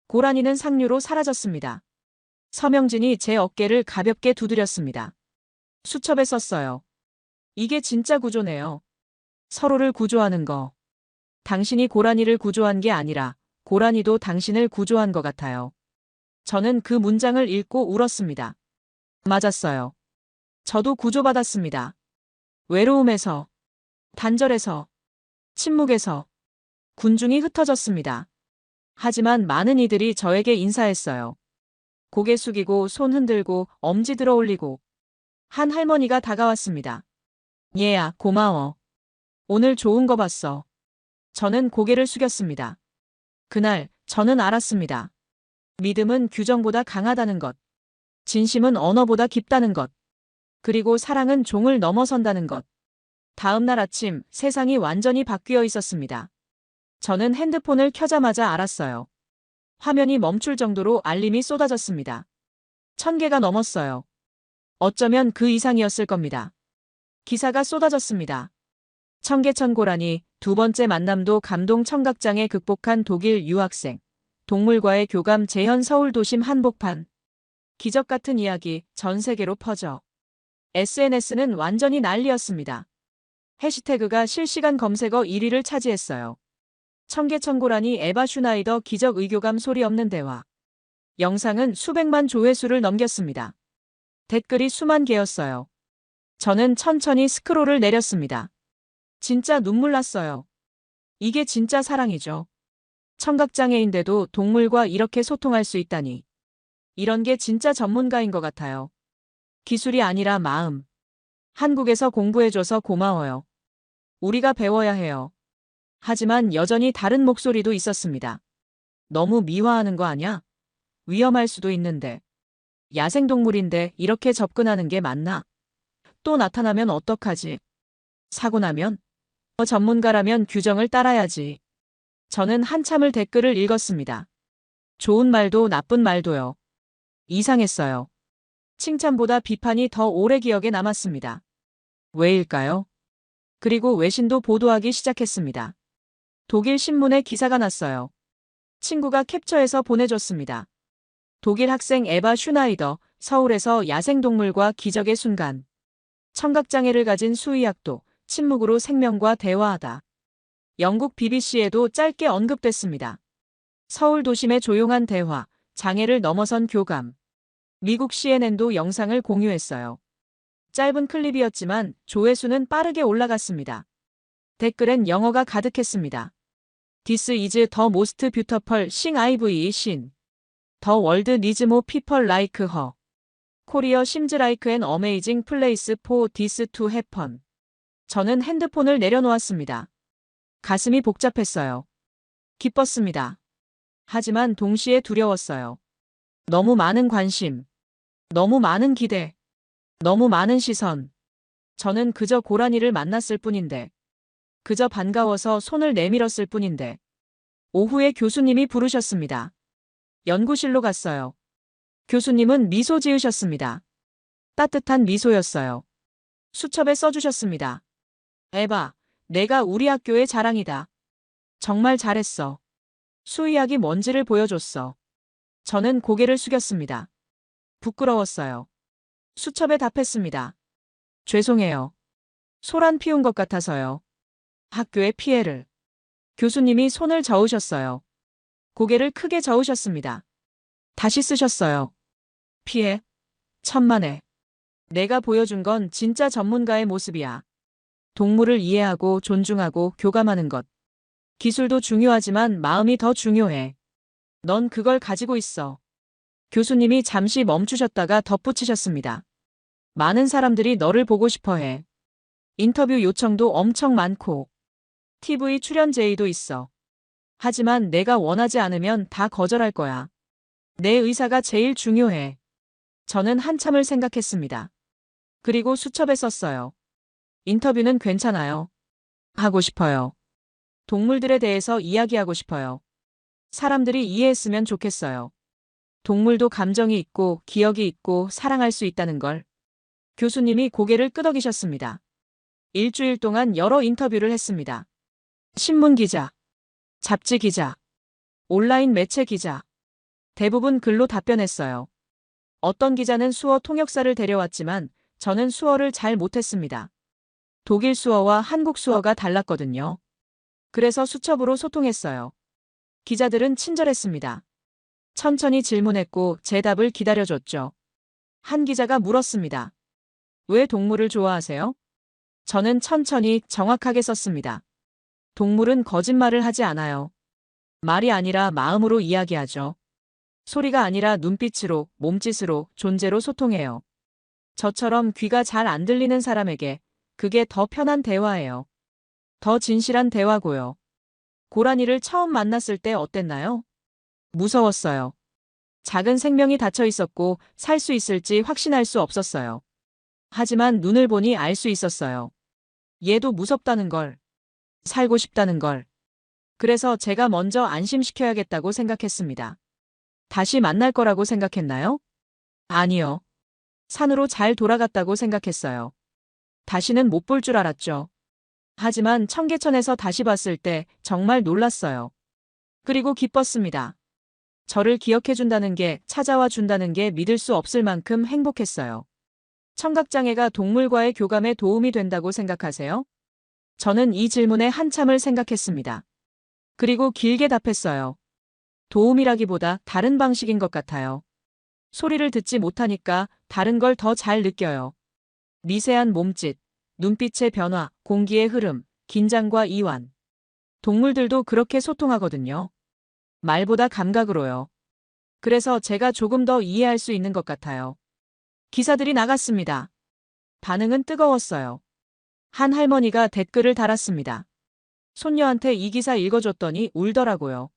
Speaker 5: 고라니는 상류로 사라졌습니다. 서명진이 제 어깨를 가볍게 두드렸습니다. 수첩에 썼어요. 이게 진짜 구조네요. 서로를 구조하는 거. 당신이 고라니를 구조한 게 아니라 고라니도 당신을 구조한 것 같아요. 저는 그 문장을 읽고 울었습니다. 맞았어요. 저도 구조받았습니다. 외로움에서, 단절에서, 침묵에서. 군중이 흩어졌습니다. 하지만 많은 이들이 저에게 인사했어요. 고개 숙이고 손 흔들고 엄지 들어 올리고. 한 할머니가 다가왔습니다. 얘야, 고마워. 오늘 좋은 거 봤어. 저는 고개를 숙였습니다. 그날 저는 알았습니다. 믿음은 규정보다 강하다는 것. 진심은 언어보다 깊다는 것. 그리고 사랑은 종을 넘어선다는 것. 다음 날 아침 세상이 완전히 바뀌어 있었습니다. 저는 핸드폰을 켜자마자 알았어요. 화면이 멈출 정도로 알림이 쏟아졌습니다. 1000개가 넘었어요. 어쩌면 그 이상이었을 겁니다. 기사가 쏟아졌습니다. 청계천 고라니 두 번째 만남도 감동 청각장애 극복한 독일 유학생. 동물과의 교감 재현 서울 도심 한복판. 기적 같은 이야기 전 세계로 퍼져. SNS는 완전히 난리였습니다. 해시태그가 실시간 검색어 1위를 차지했어요. 청계천고라니 에바 슈나이더 기적 의교감 소리 없는 대화. 영상은 수백만 조회수를 넘겼습니다. 댓글이 수만 개였어요. 저는 천천히 스크롤을 내렸습니다. 진짜 눈물 났어요. 이게 진짜 사랑이죠. 청각장애인데도 동물과 이렇게 소통할 수 있다니. 이런 게 진짜 전문가인 것 같아요. 기술이 아니라 마음. 한국에서 공부해줘서 고마워요. 우리가 배워야 해요. 하지만 여전히 다른 목소리도 있었습니다. 너무 미화하는 거 아냐? 위험할 수도 있는데. 야생동물인데 이렇게 접근하는 게 맞나? 또 나타나면 어떡하지? 사고 나면? 전문가라면 규정을 따라야지. 저는 한참을 댓글을 읽었습니다. 좋은 말도 나쁜 말도요. 이상했어요. 칭찬보다 비판이 더 오래 기억에 남았습니다. 왜일까요? 그리고 외신도 보도하기 시작했습니다. 독일 신문에 기사가 났어요. 친구가 캡처해서 보내줬습니다. 독일 학생 에바 슈나이더, 서울에서 야생동물과 기적의 순간. 청각장애를 가진 수의학도 침묵으로 생명과 대화하다. 영국 BBC에도 짧게 언급됐습니다. 서울 도심의 조용한 대화, 장애를 넘어선 교감. 미국 CNN도 영상을 공유했어요. 짧은 클립이었지만 조회수는 빠르게 올라갔습니다. 댓글엔 영어가 가득했습니다. This is the most beautiful thing I've seen. The world needs more people like her. Korea seems like an amazing place for this to happen. 저는 핸드폰을 내려놓았습니다. 가슴이 복잡했어요. 기뻤습니다. 하지만 동시에 두려웠어요. 너무 많은 관심, 너무 많은 기대, 너무 많은 시선. 저는 그저 고라니를 만났을 뿐인데, 그저 반가워서 손을 내밀었을 뿐인데. 오후에 교수님이 부르셨습니다. 연구실로 갔어요. 교수님은 미소 지으셨습니다. 따뜻한 미소였어요. 수첩에 써주셨습니다. 에바, 내가 우리 학교의 자랑이다. 정말 잘했어. 수의학이 뭔지를 보여줬어. 저는 고개를 숙였습니다. 부끄러웠어요. 수첩에 답했습니다. 죄송해요. 소란 피운 것 같아서요. 학교의 피해를. 교수님이 손을 저으셨어요. 고개를 크게 저으셨습니다. 다시 쓰셨어요. 피해. 천만에. 내가 보여준 건 진짜 전문가의 모습이야. 동물을 이해하고 존중하고 교감하는 것. 기술도 중요하지만 마음이 더 중요해. 넌 그걸 가지고 있어. 교수님이 잠시 멈추셨다가 덧붙이셨습니다. 많은 사람들이 너를 보고 싶어 해. 인터뷰 요청도 엄청 많고. TV 출연 제의도 있어. 하지만 내가 원하지 않으면 다 거절할 거야. 내 의사가 제일 중요해. 저는 한참을 생각했습니다. 그리고 수첩에 썼어요. 인터뷰는 괜찮아요. 하고 싶어요. 동물들에 대해서 이야기하고 싶어요. 사람들이 이해했으면 좋겠어요. 동물도 감정이 있고 기억이 있고 사랑할 수 있다는 걸. 교수님이 고개를 끄덕이셨습니다. 일주일 동안 여러 인터뷰를 했습니다. 신문 기자, 잡지 기자, 온라인 매체 기자. 대부분 글로 답변했어요. 어떤 기자는 수어 통역사를 데려왔지만 저는 수어를 잘 못했습니다. 독일 수어와 한국 수어가 달랐거든요. 그래서 수첩으로 소통했어요. 기자들은 친절했습니다. 천천히 질문했고 제 답을 기다려줬죠. 한 기자가 물었습니다. 왜 동물을 좋아하세요? 저는 천천히 정확하게 썼습니다. 동물은 거짓말을 하지 않아요. 말이 아니라 마음으로 이야기하죠. 소리가 아니라 눈빛으로, 몸짓으로, 존재로 소통해요. 저처럼 귀가 잘 안 들리는 사람에게 그게 더 편한 대화예요. 더 진실한 대화고요. 고라니를 처음 만났을 때 어땠나요? 무서웠어요. 작은 생명이 닫혀 있었고 살 수 있을지 확신할 수 없었어요. 하지만 눈을 보니 알 수 있었어요. 얘도 무섭다는 걸. 살고 싶다는 걸. 그래서 제가 먼저 안심시켜야겠다고 생각했습니다. 다시 만날 거라고 생각했나요? 아니요. 산으로 잘 돌아갔다고 생각했어요. 다시는 못 볼 줄 알았죠. 하지만 청계천에서 다시 봤을 때 정말 놀랐어요. 그리고 기뻤습니다. 저를 기억해준다는 게, 찾아와 준다는 게 믿을 수 없을 만큼 행복했어요. 청각장애가 동물과의 교감에 도움이 된다고 생각하세요? 저는 이 질문에 한참을 생각했습니다. 그리고 길게 답했어요. 도움이라기보다 다른 방식인 것 같아요. 소리를 듣지 못하니까 다른 걸 더 잘 느껴요. 미세한 몸짓, 눈빛의 변화, 공기의 흐름, 긴장과 이완. 동물들도 그렇게 소통하거든요. 말보다 감각으로요. 그래서 제가 조금 더 이해할 수 있는 것 같아요. 기사들이 나갔습니다. 반응은 뜨거웠어요. 한 할머니가 댓글을 달았습니다. 손녀한테 이 기사 읽어줬더니 울더라고요.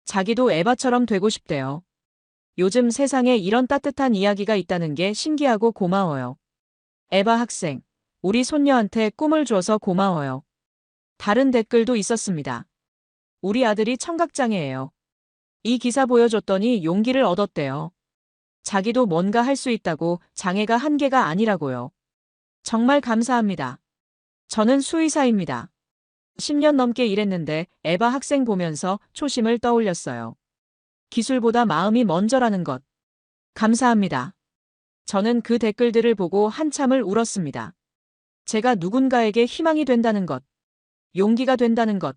Speaker 5: 자기도 에바처럼 되고 싶대요. 요즘 세상에 이런 따뜻한 이야기가 있다는 게 신기하고 고마워요. 에바 학생, 우리 손녀한테 꿈을 줘서 고마워요. 다른 댓글도 있었습니다. 우리 아들이 청각장애예요. 이 기사 보여줬더니 용기를 얻었대요. 자기도 뭔가 할 수 있다고 장애가 한계가 아니라고요. 정말 감사합니다. 저는 수의사입니다. 10년 넘게 일했는데 에바 학생 보면서 초심을 떠올렸어요. 기술보다 마음이 먼저라는 것. 감사합니다. 저는 그 댓글들을 보고 한참을 울었습니다. 제가 누군가에게 희망이 된다는 것, 용기가 된다는 것.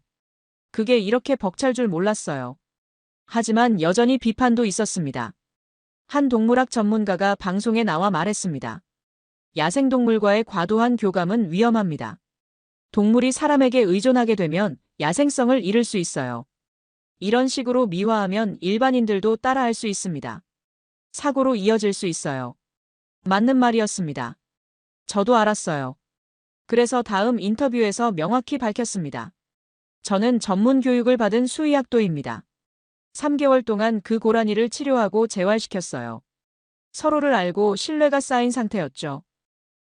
Speaker 5: 그게 이렇게 벅찰 줄 몰랐어요. 하지만 여전히 비판도 있었습니다. 한 동물학 전문가가 방송에 나와 말했습니다. 야생동물과의 과도한 교감은 위험합니다. 동물이 사람에게 의존하게 되면 야생성을 잃을 수 있어요. 이런 식으로 미화하면 일반인들도 따라할 수 있습니다. 사고로 이어질 수 있어요. 맞는 말이었습니다. 저도 알았어요. 그래서 다음 인터뷰에서 명확히 밝혔습니다. 저는 전문 교육을 받은 수의학도입니다. 3개월 동안 그 고라니를 치료하고 재활시켰어요. 서로를 알고 신뢰가 쌓인 상태였죠.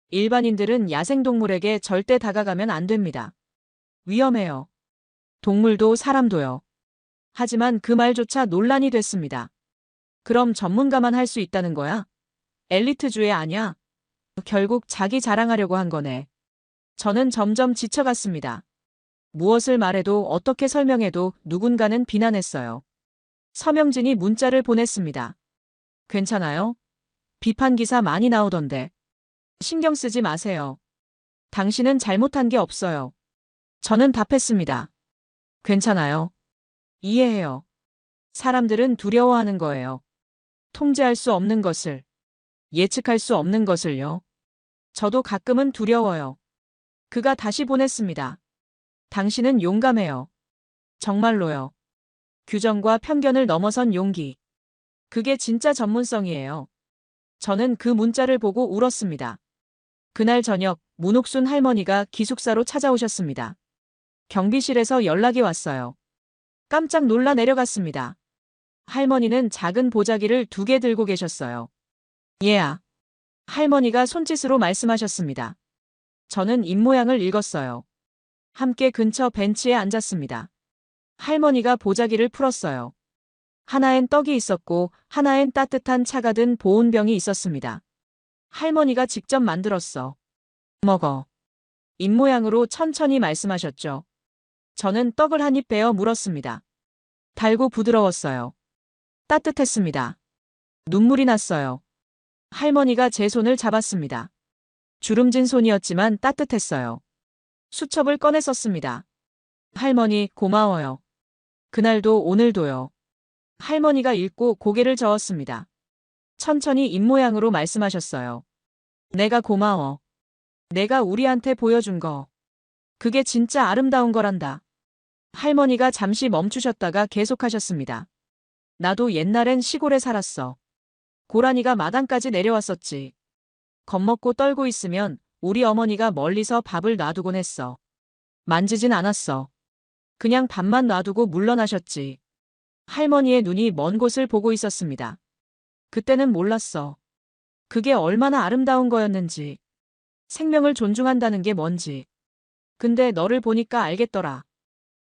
Speaker 5: 일반인들은 야생동물에게 절대 다가가면 안 됩니다. 위험해요. 동물도 사람도요. 하지만 그 말조차 논란이 됐습니다. 그럼 전문가만 할 수 있다는 거야? 엘리트주의 아냐? 결국 자기 자랑하려고 한 거네. 저는 점점 지쳐갔습니다. 무엇을 말해도 어떻게 설명해도 누군가는 비난했어요. 서명진이 문자를 보냈습니다. 괜찮아요? 비판 기사 많이 나오던데. 신경 쓰지 마세요. 당신은 잘못한 게 없어요. 저는 답했습니다. 괜찮아요. 이해해요. 사람들은 두려워하는 거예요. 통제할 수 없는 것을, 예측할 수 없는 것을요. 저도 가끔은 두려워요. 그가 다시 보냈습니다. 당신은 용감해요. 정말로요. 규정과 편견을 넘어선 용기. 그게 진짜 전문성이에요. 저는 그 문자를 보고 울었습니다. 그날 저녁 문옥순 할머니가 기숙사로 찾아오셨습니다. 경비실에서 연락이 왔어요. 깜짝 놀라 내려갔습니다. 할머니는 작은 보자기를 2개 들고 계셨어요. 얘야. 할머니가 손짓으로 말씀하셨습니다. 저는 입모양을 읽었어요. 함께 근처 벤치에 앉았습니다. 할머니가 보자기를 풀었어요. 하나엔 떡이 있었고 하나엔 따뜻한 차가 든 보온병이 있었습니다. 할머니가 직접 만들었어. 먹어. 입모양으로 천천히 말씀하셨죠. 저는 떡을 한 입 베어 물었습니다. 달고 부드러웠어요. 따뜻했습니다. 눈물이 났어요. 할머니가 제 손을 잡았습니다. 주름진 손이었지만 따뜻했어요. 수첩을 꺼내 썼습니다. 할머니, 고마워요. 그날도 오늘도요. 할머니가 읽고 고개를 저었습니다. 천천히 입모양으로 말씀하셨어요. 내가 고마워. 내가 우리한테 보여준 거. 그게 진짜 아름다운 거란다. 할머니가 잠시 멈추셨다가 계속하셨습니다. 나도 옛날엔 시골에 살았어. 고라니가 마당까지 내려왔었지. 겁먹고 떨고 있으면 우리 어머니가 멀리서 밥을 놔두곤 했어. 만지진 않았어. 그냥 밥만 놔두고 물러나셨지. 할머니의 눈이 먼 곳을 보고 있었습니다. 그때는 몰랐어. 그게 얼마나 아름다운 거였는지. 생명을 존중한다는 게 뭔지. 근데 너를 보니까 알겠더라.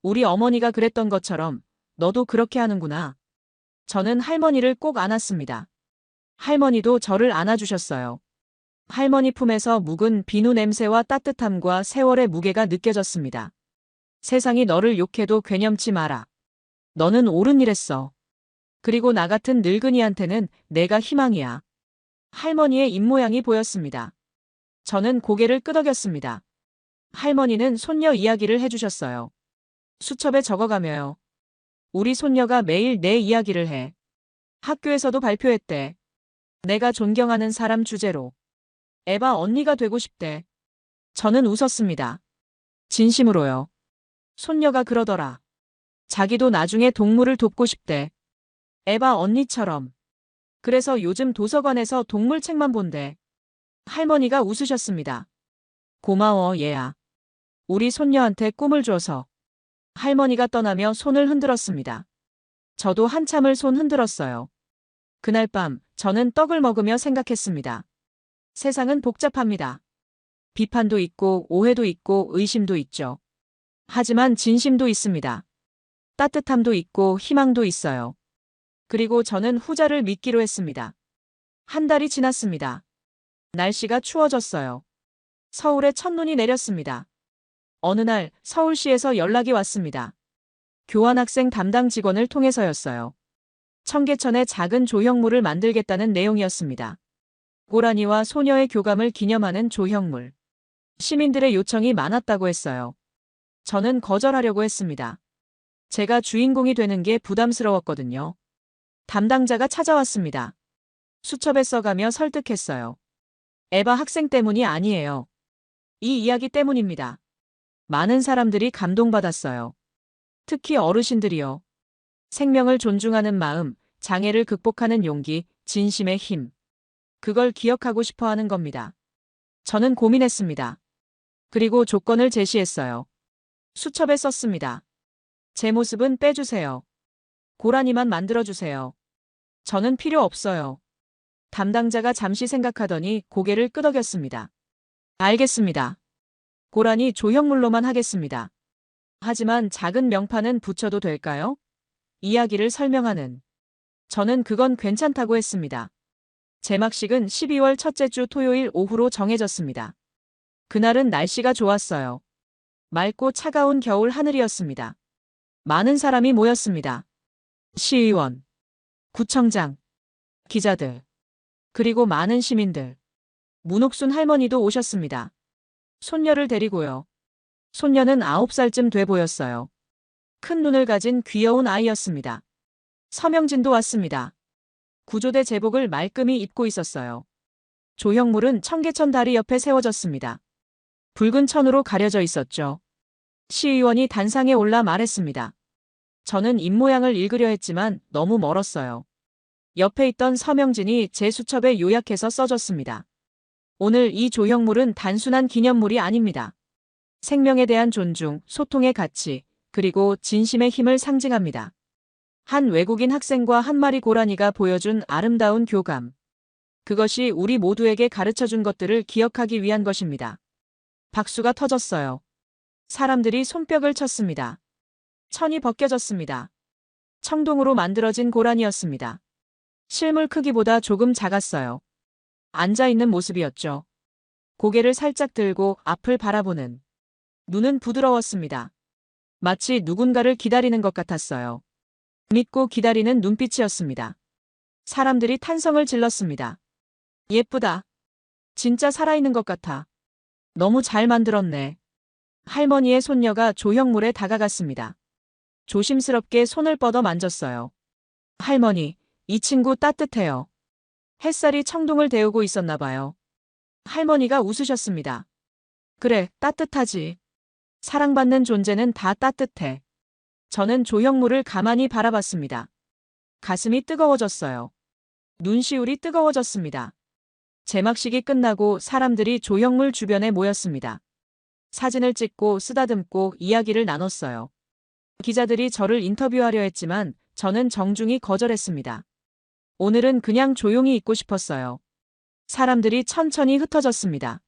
Speaker 5: 우리 어머니가 그랬던 것처럼 너도 그렇게 하는구나. 저는 할머니를 꼭 안았습니다. 할머니도 저를 안아주셨어요. 할머니 품에서 묵은 비누 냄새와 따뜻함과 세월의 무게가 느껴졌습니다. 세상이 너를 욕해도 괴념치 마라. 너는 옳은 일 했어. 그리고 나 같은 늙은이한테는 내가 희망이야. 할머니의 입모양이 보였습니다. 저는 고개를 끄덕였습니다. 할머니는 손녀 이야기를 해주셨어요. 수첩에 적어가며요. 우리 손녀가 매일 내 이야기를 해. 학교에서도 발표했대. 내가 존경하는 사람 주제로. 에바 언니가 되고 싶대. 저는 웃었습니다. 진심으로요. 손녀가 그러더라. 자기도 나중에 동물을 돕고 싶대. 에바 언니처럼. 그래서 요즘 도서관에서 동물책만 본대. 할머니가 웃으셨습니다. 고마워, 얘야. 우리 손녀한테 꿈을 줘서. 할머니가 떠나며 손을 흔들었습니다. 저도 한참을 손 흔들었어요. 그날 밤 저는 떡을 먹으며 생각했습니다. 세상은 복잡합니다. 비판도 있고 오해도 있고 의심도 있죠. 하지만 진심도 있습니다. 따뜻함도 있고 희망도 있어요. 그리고 저는 후자를 믿기로 했습니다. 한 달이 지났습니다. 날씨가 추워졌어요. 서울에 첫눈이 내렸습니다. 어느 날 서울시에서 연락이 왔습니다. 교환학생 담당 직원을 통해서였어요. 청계천에 작은 조형물을 만들겠다는 내용이었습니다. 고라니와 소녀의 교감을 기념하는 조형물. 시민들의 요청이 많았다고 했어요. 저는 거절하려고 했습니다. 제가 주인공이 되는 게 부담스러웠거든요. 담당자가 찾아왔습니다. 수첩에 써가며 설득했어요. 에바 학생 때문이 아니에요. 이 이야기 때문입니다. 많은 사람들이 감동받았어요. 특히 어르신들이요. 생명을 존중하는 마음, 장애를 극복하는 용기, 진심의 힘. 그걸 기억하고 싶어 하는 겁니다. 저는 고민했습니다. 그리고 조건을 제시했어요. 수첩에 썼습니다. 제 모습은 빼주세요. 고라니만 만들어주세요. 저는 필요 없어요. 담당자가 잠시 생각하더니 고개를 끄덕였습니다. 알겠습니다. 고라니 조형물로만 하겠습니다. 하지만 작은 명판은 붙여도 될까요? 이야기를 설명하는. 저는 그건 괜찮다고 했습니다. 제막식은 12월 첫째 주 토요일 오후로 정해졌습니다. 그날은 날씨가 좋았어요. 맑고 차가운 겨울 하늘이었습니다. 많은 사람이 모였습니다. 시의원, 구청장, 기자들, 그리고 많은 시민들. 문옥순 할머니도 오셨습니다. 손녀를 데리고요. 손녀는 9살쯤 돼 보였어요. 큰 눈을 가진 귀여운 아이였습니다. 서명진도 왔습니다. 구조대 제복을 말끔히 입고 있었어요. 조형물은 청계천 다리 옆에 세워졌습니다. 붉은 천으로 가려져 있었죠. 시의원이 단상에 올라 말했습니다. 저는 입모양을 읽으려 했지만 너무 멀었어요. 옆에 있던 서명진이 제 수첩에 요약해서 써줬습니다. 오늘 이 조형물은 단순한 기념물이 아닙니다. 생명에 대한 존중, 소통의 가치, 그리고 진심의 힘을 상징합니다. 한 외국인 학생과 한 마리 고라니가 보여준 아름다운 교감. 그것이 우리 모두에게 가르쳐준 것들을 기억하기 위한 것입니다. 박수가 터졌어요. 사람들이 손뼉을 쳤습니다. 천이 벗겨졌습니다. 청동으로 만들어진 고라니였습니다. 실물 크기보다 조금 작았어요. 앉아있는 모습이었죠. 고개를 살짝 들고 앞을 바라보는. 눈은 부드러웠습니다. 마치 누군가를 기다리는 것 같았어요. 믿고 기다리는 눈빛이었습니다. 사람들이 탄성을 질렀습니다. 예쁘다. 진짜 살아있는 것 같아. 너무 잘 만들었네. 할머니의 손녀가 조형물에 다가갔습니다. 조심스럽게 손을 뻗어 만졌어요. 할머니, 이 친구 따뜻해요. 햇살이 청동을 데우고 있었나 봐요. 할머니가 웃으셨습니다. 그래, 따뜻하지. 사랑받는 존재는 다 따뜻해. 저는 조형물을 가만히 바라봤습니다. 가슴이 뜨거워졌어요. 눈시울이 뜨거워졌습니다. 제막식이 끝나고 사람들이 조형물 주변에 모였습니다. 사진을 찍고 쓰다듬고 이야기를 나눴어요. 기자들이 저를 인터뷰하려 했지만 저는 정중히 거절했습니다. 오늘은 그냥 조용히 있고 싶었어요. 사람들이 천천히 흩어졌습니다.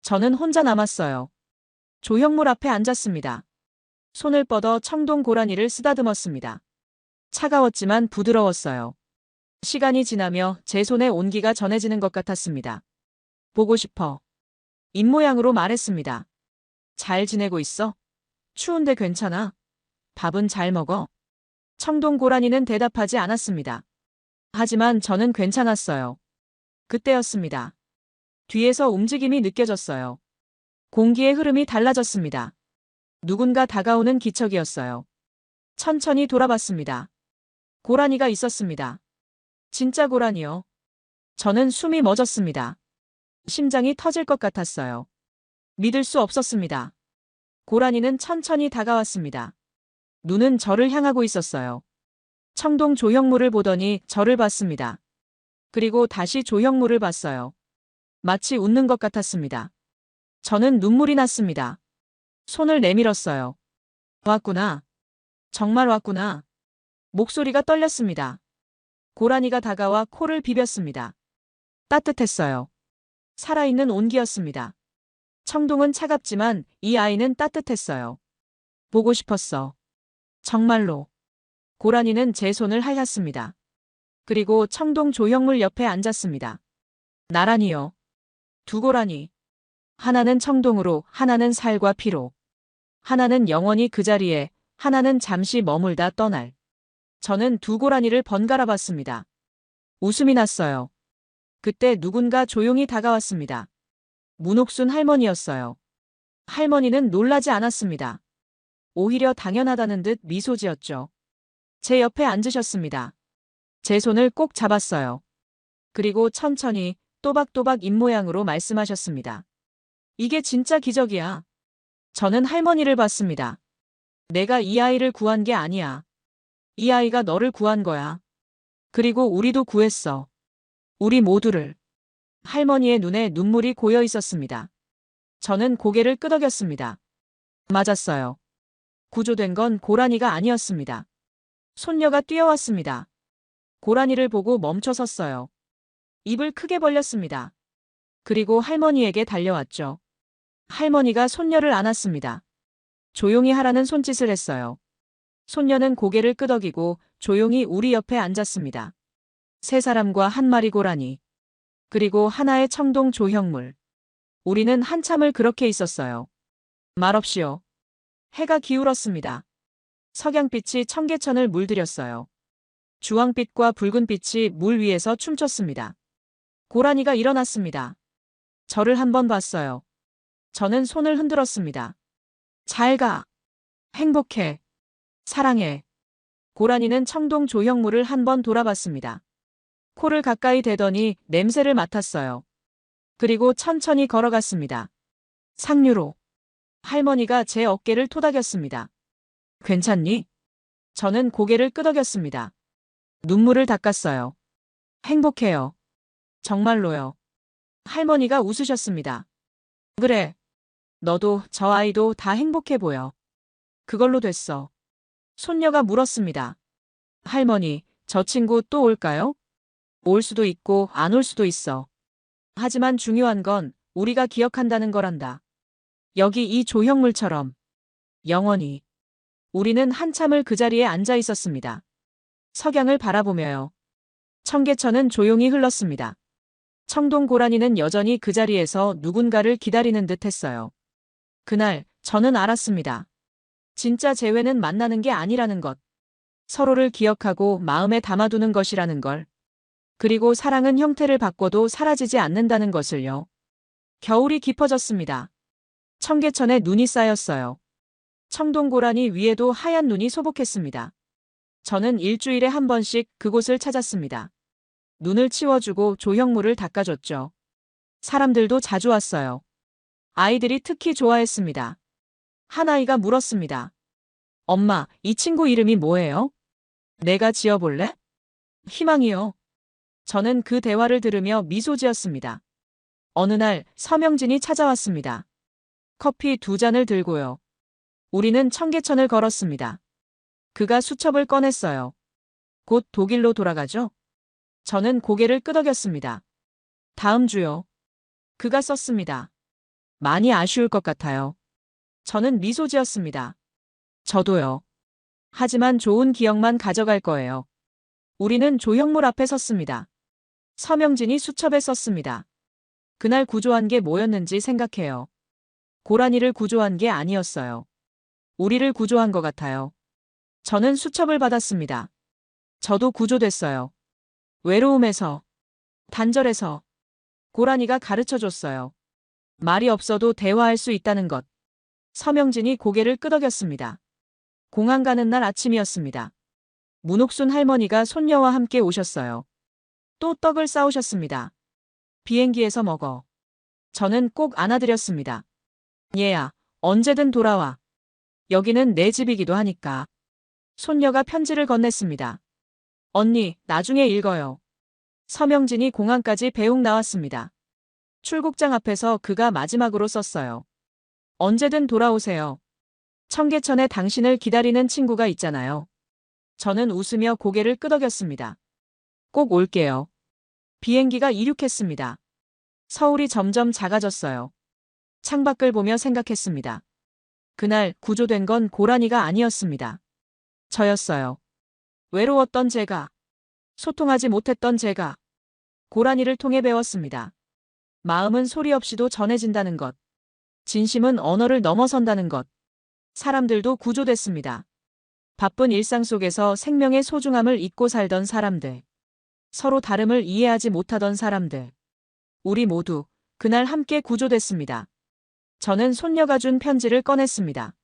Speaker 5: 저는 혼자 남았어요. 조형물 앞에 앉았습니다. 손을 뻗어 청동 고라니를 쓰다듬었습니다. 차가웠지만 부드러웠어요. 시간이 지나며 제 손에 온기가 전해지는 것 같았습니다. 보고 싶어. 입모양으로 말했습니다. 잘 지내고 있어? 추운데 괜찮아? 밥은 잘 먹어? 청동 고라니는 대답하지 않았습니다. 하지만 저는 괜찮았어요. 그때였습니다. 뒤에서 움직임이 느껴졌어요. 공기의 흐름이 달라졌습니다. 누군가 다가오는 기척이었어요. 천천히 돌아봤습니다. 고라니가 있었습니다. 진짜 고라니요. 저는 숨이 멎었습니다. 심장이 터질 것 같았어요. 믿을 수 없었습니다. 고라니는 천천히 다가왔습니다. 눈은 저를 향하고 있었어요. 청동 조형물을 보더니 저를 봤습니다. 그리고 다시 조형물을 봤어요. 마치 웃는 것 같았습니다. 저는 눈물이 났습니다. 손을 내밀었어요. 왔구나. 정말 왔구나. 목소리가 떨렸습니다. 고라니가 다가와 코를 비볐습니다. 따뜻했어요. 살아있는 온기였습니다. 청동은 차갑지만 이 아이는 따뜻했어요. 보고 싶었어. 정말로. 고라니는 제 손을 핥았습니다. 그리고 청동 조형물 옆에 앉았습니다. 나란히요. 두 고라니. 하나는 청동으로, 하나는 살과 피로. 하나는 영원히 그 자리에, 하나는 잠시 머물다 떠날. 저는 두 고라니를 번갈아 봤습니다. 웃음이 났어요. 그때 누군가 조용히 다가왔습니다. 문옥순 할머니였어요. 할머니는 놀라지 않았습니다. 오히려 당연하다는 듯 미소 지었죠. 제 옆에 앉으셨습니다. 제 손을 꼭 잡았어요. 그리고 천천히 또박또박 입모양으로 말씀하셨습니다. 이게 진짜 기적이야. 저는 할머니를 봤습니다. 내가 이 아이를 구한 게 아니야. 이 아이가 너를 구한 거야. 그리고 우리도 구했어. 우리 모두를. 할머니의 눈에 눈물이 고여 있었습니다. 저는 고개를 끄덕였습니다. 맞았어요. 구조된 건 고라니가 아니었습니다. 손녀가 뛰어왔습니다. 고라니를 보고 멈춰 섰어요. 입을 크게 벌렸습니다. 그리고 할머니에게 달려왔죠. 할머니가 손녀를 안았습니다. 조용히 하라는 손짓을 했어요. 손녀는 고개를 끄덕이고 조용히 우리 옆에 앉았습니다. 세 사람과 한 마리 고라니. 그리고 하나의 청동 조형물. 우리는 한참을 그렇게 있었어요. 말없이요. 해가 기울었습니다. 석양빛이 청계천을 물들였어요. 주황빛과 붉은빛이 물 위에서 춤췄습니다. 고라니가 일어났습니다. 저를 한번 봤어요. 저는 손을 흔들었습니다. 잘 가. 행복해. 사랑해. 고라니는 청동 조형물을 한번 돌아봤습니다. 코를 가까이 대더니 냄새를 맡았어요. 그리고 천천히 걸어갔습니다. 상류로. 할머니가 제 어깨를 토닥였습니다. 괜찮니? 저는 고개를 끄덕였습니다. 눈물을 닦았어요. 행복해요. 정말로요. 할머니가 웃으셨습니다. 그래. 너도 저 아이도 다 행복해 보여. 그걸로 됐어. 손녀가 물었습니다. 할머니, 저 친구 또 올까요? 올 수도 있고 안 올 수도 있어. 하지만 중요한 건 우리가 기억한다는 거란다. 여기 이 조형물처럼. 영원히. 우리는 한참을 그 자리에 앉아 있었습니다. 석양을 바라보며요. 청계천은 조용히 흘렀습니다. 청동 고라니는 여전히 그 자리에서 누군가를 기다리는 듯 했어요. 그날 저는 알았습니다. 진짜 재회는 만나는 게 아니라는 것. 서로를 기억하고 마음에 담아두는 것이라는 걸. 그리고 사랑은 형태를 바꿔도 사라지지 않는다는 것을요. 겨울이 깊어졌습니다. 청계천에 눈이 쌓였어요. 청동 고라니 위에도 하얀 눈이 소복했습니다. 저는 일주일에 한 번씩 그곳을 찾았습니다. 눈을 치워주고 조형물을 닦아줬죠. 사람들도 자주 왔어요. 아이들이 특히 좋아했습니다. 한 아이가 물었습니다. 엄마, 이 친구 이름이 뭐예요? 내가 지어볼래? 희망이요. 저는 그 대화를 들으며 미소 지었습니다. 어느 날 서명진이 찾아왔습니다. 커피 2잔을 들고요. 우리는 청계천을 걸었습니다. 그가 수첩을 꺼냈어요. 곧 독일로 돌아가죠? 저는 고개를 끄덕였습니다. 다음 주요. 그가 썼습니다. 많이 아쉬울 것 같아요. 저는 미소 지었습니다. 저도요. 하지만 좋은 기억만 가져갈 거예요. 우리는 조형물 앞에 섰습니다. 서명진이 수첩에 썼습니다. 그날 구조한 게 뭐였는지 생각해요. 고라니를 구조한 게 아니었어요. 우리를 구조한 것 같아요. 저는 수첩을 받았습니다. 저도 구조됐어요. 외로움에서, 단절에서. 고라니가 가르쳐줬어요. 말이 없어도 대화할 수 있다는 것. 서명진이 고개를 끄덕였습니다. 공항 가는 날 아침이었습니다. 문옥순 할머니가 손녀와 함께 오셨어요. 또 떡을 싸우셨습니다. 비행기에서 먹어. 저는 꼭 안아드렸습니다. 얘야, 언제든 돌아와. 여기는 내 집이기도 하니까. 손녀가 편지를 건넸습니다. 언니, 나중에 읽어요. 서명진이 공항까지 배웅 나왔습니다. 출국장 앞에서 그가 마지막으로 썼어요. 언제든 돌아오세요. 청계천에 당신을 기다리는 친구가 있잖아요. 저는 웃으며 고개를 끄덕였습니다. 꼭 올게요. 비행기가 이륙했습니다. 서울이 점점 작아졌어요. 창밖을 보며 생각했습니다. 그날 구조된 건 고라니가 아니었습니다. 저였어요. 외로웠던 제가, 소통하지 못했던 제가, 고라니를 통해 배웠습니다. 마음은 소리 없이도 전해진다는 것. 진심은 언어를 넘어선다는 것. 사람들도 구조됐습니다. 바쁜 일상 속에서 생명의 소중함을 잊고 살던 사람들. 서로 다름을 이해하지 못하던 사람들. 우리 모두 그날 함께 구조됐습니다. 저는 손녀가 준 편지를 꺼냈습니다.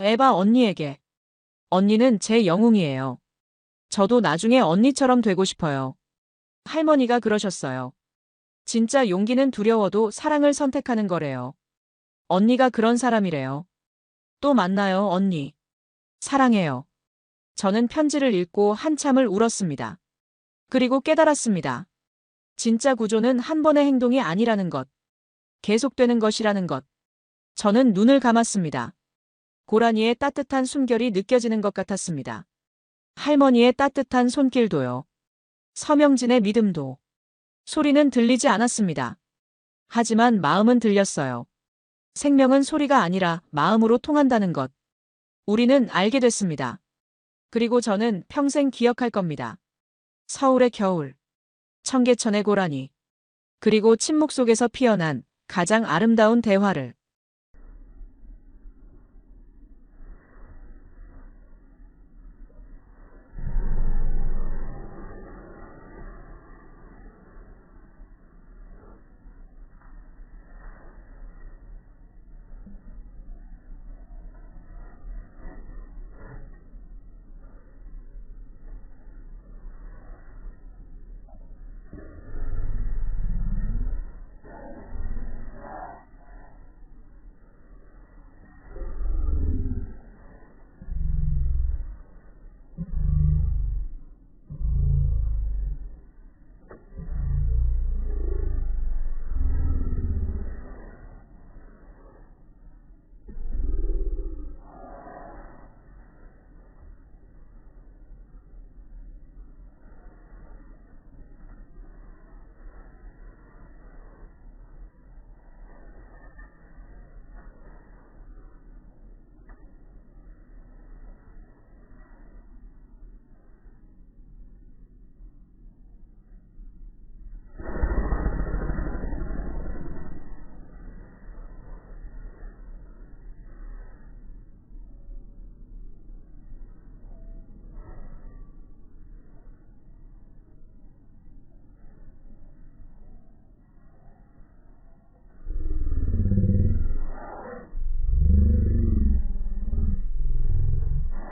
Speaker 5: 에바 언니에게. 언니는 제 영웅이에요. 저도 나중에 언니처럼 되고 싶어요. 할머니가 그러셨어요. 진짜 용기는 두려워도 사랑을 선택하는 거래요. 언니가 그런 사람이래요. 또 만나요, 언니. 사랑해요. 저는 편지를 읽고 한참을 울었습니다. 그리고 깨달았습니다. 진짜 구조는 한 번의 행동이 아니라는 것. 계속되는 것이라는 것. 저는 눈을 감았습니다. 고라니의 따뜻한 숨결이 느껴지는 것 같았습니다. 할머니의 따뜻한 손길도요. 서명진의 믿음도. 소리는 들리지 않았습니다. 하지만 마음은 들렸어요. 생명은 소리가 아니라 마음으로 통한다는 것. 우리는 알게 됐습니다. 그리고 저는 평생 기억할 겁니다. 서울의 겨울, 청계천의 고라니, 그리고 침묵 속에서 피어난 가장 아름다운 대화를.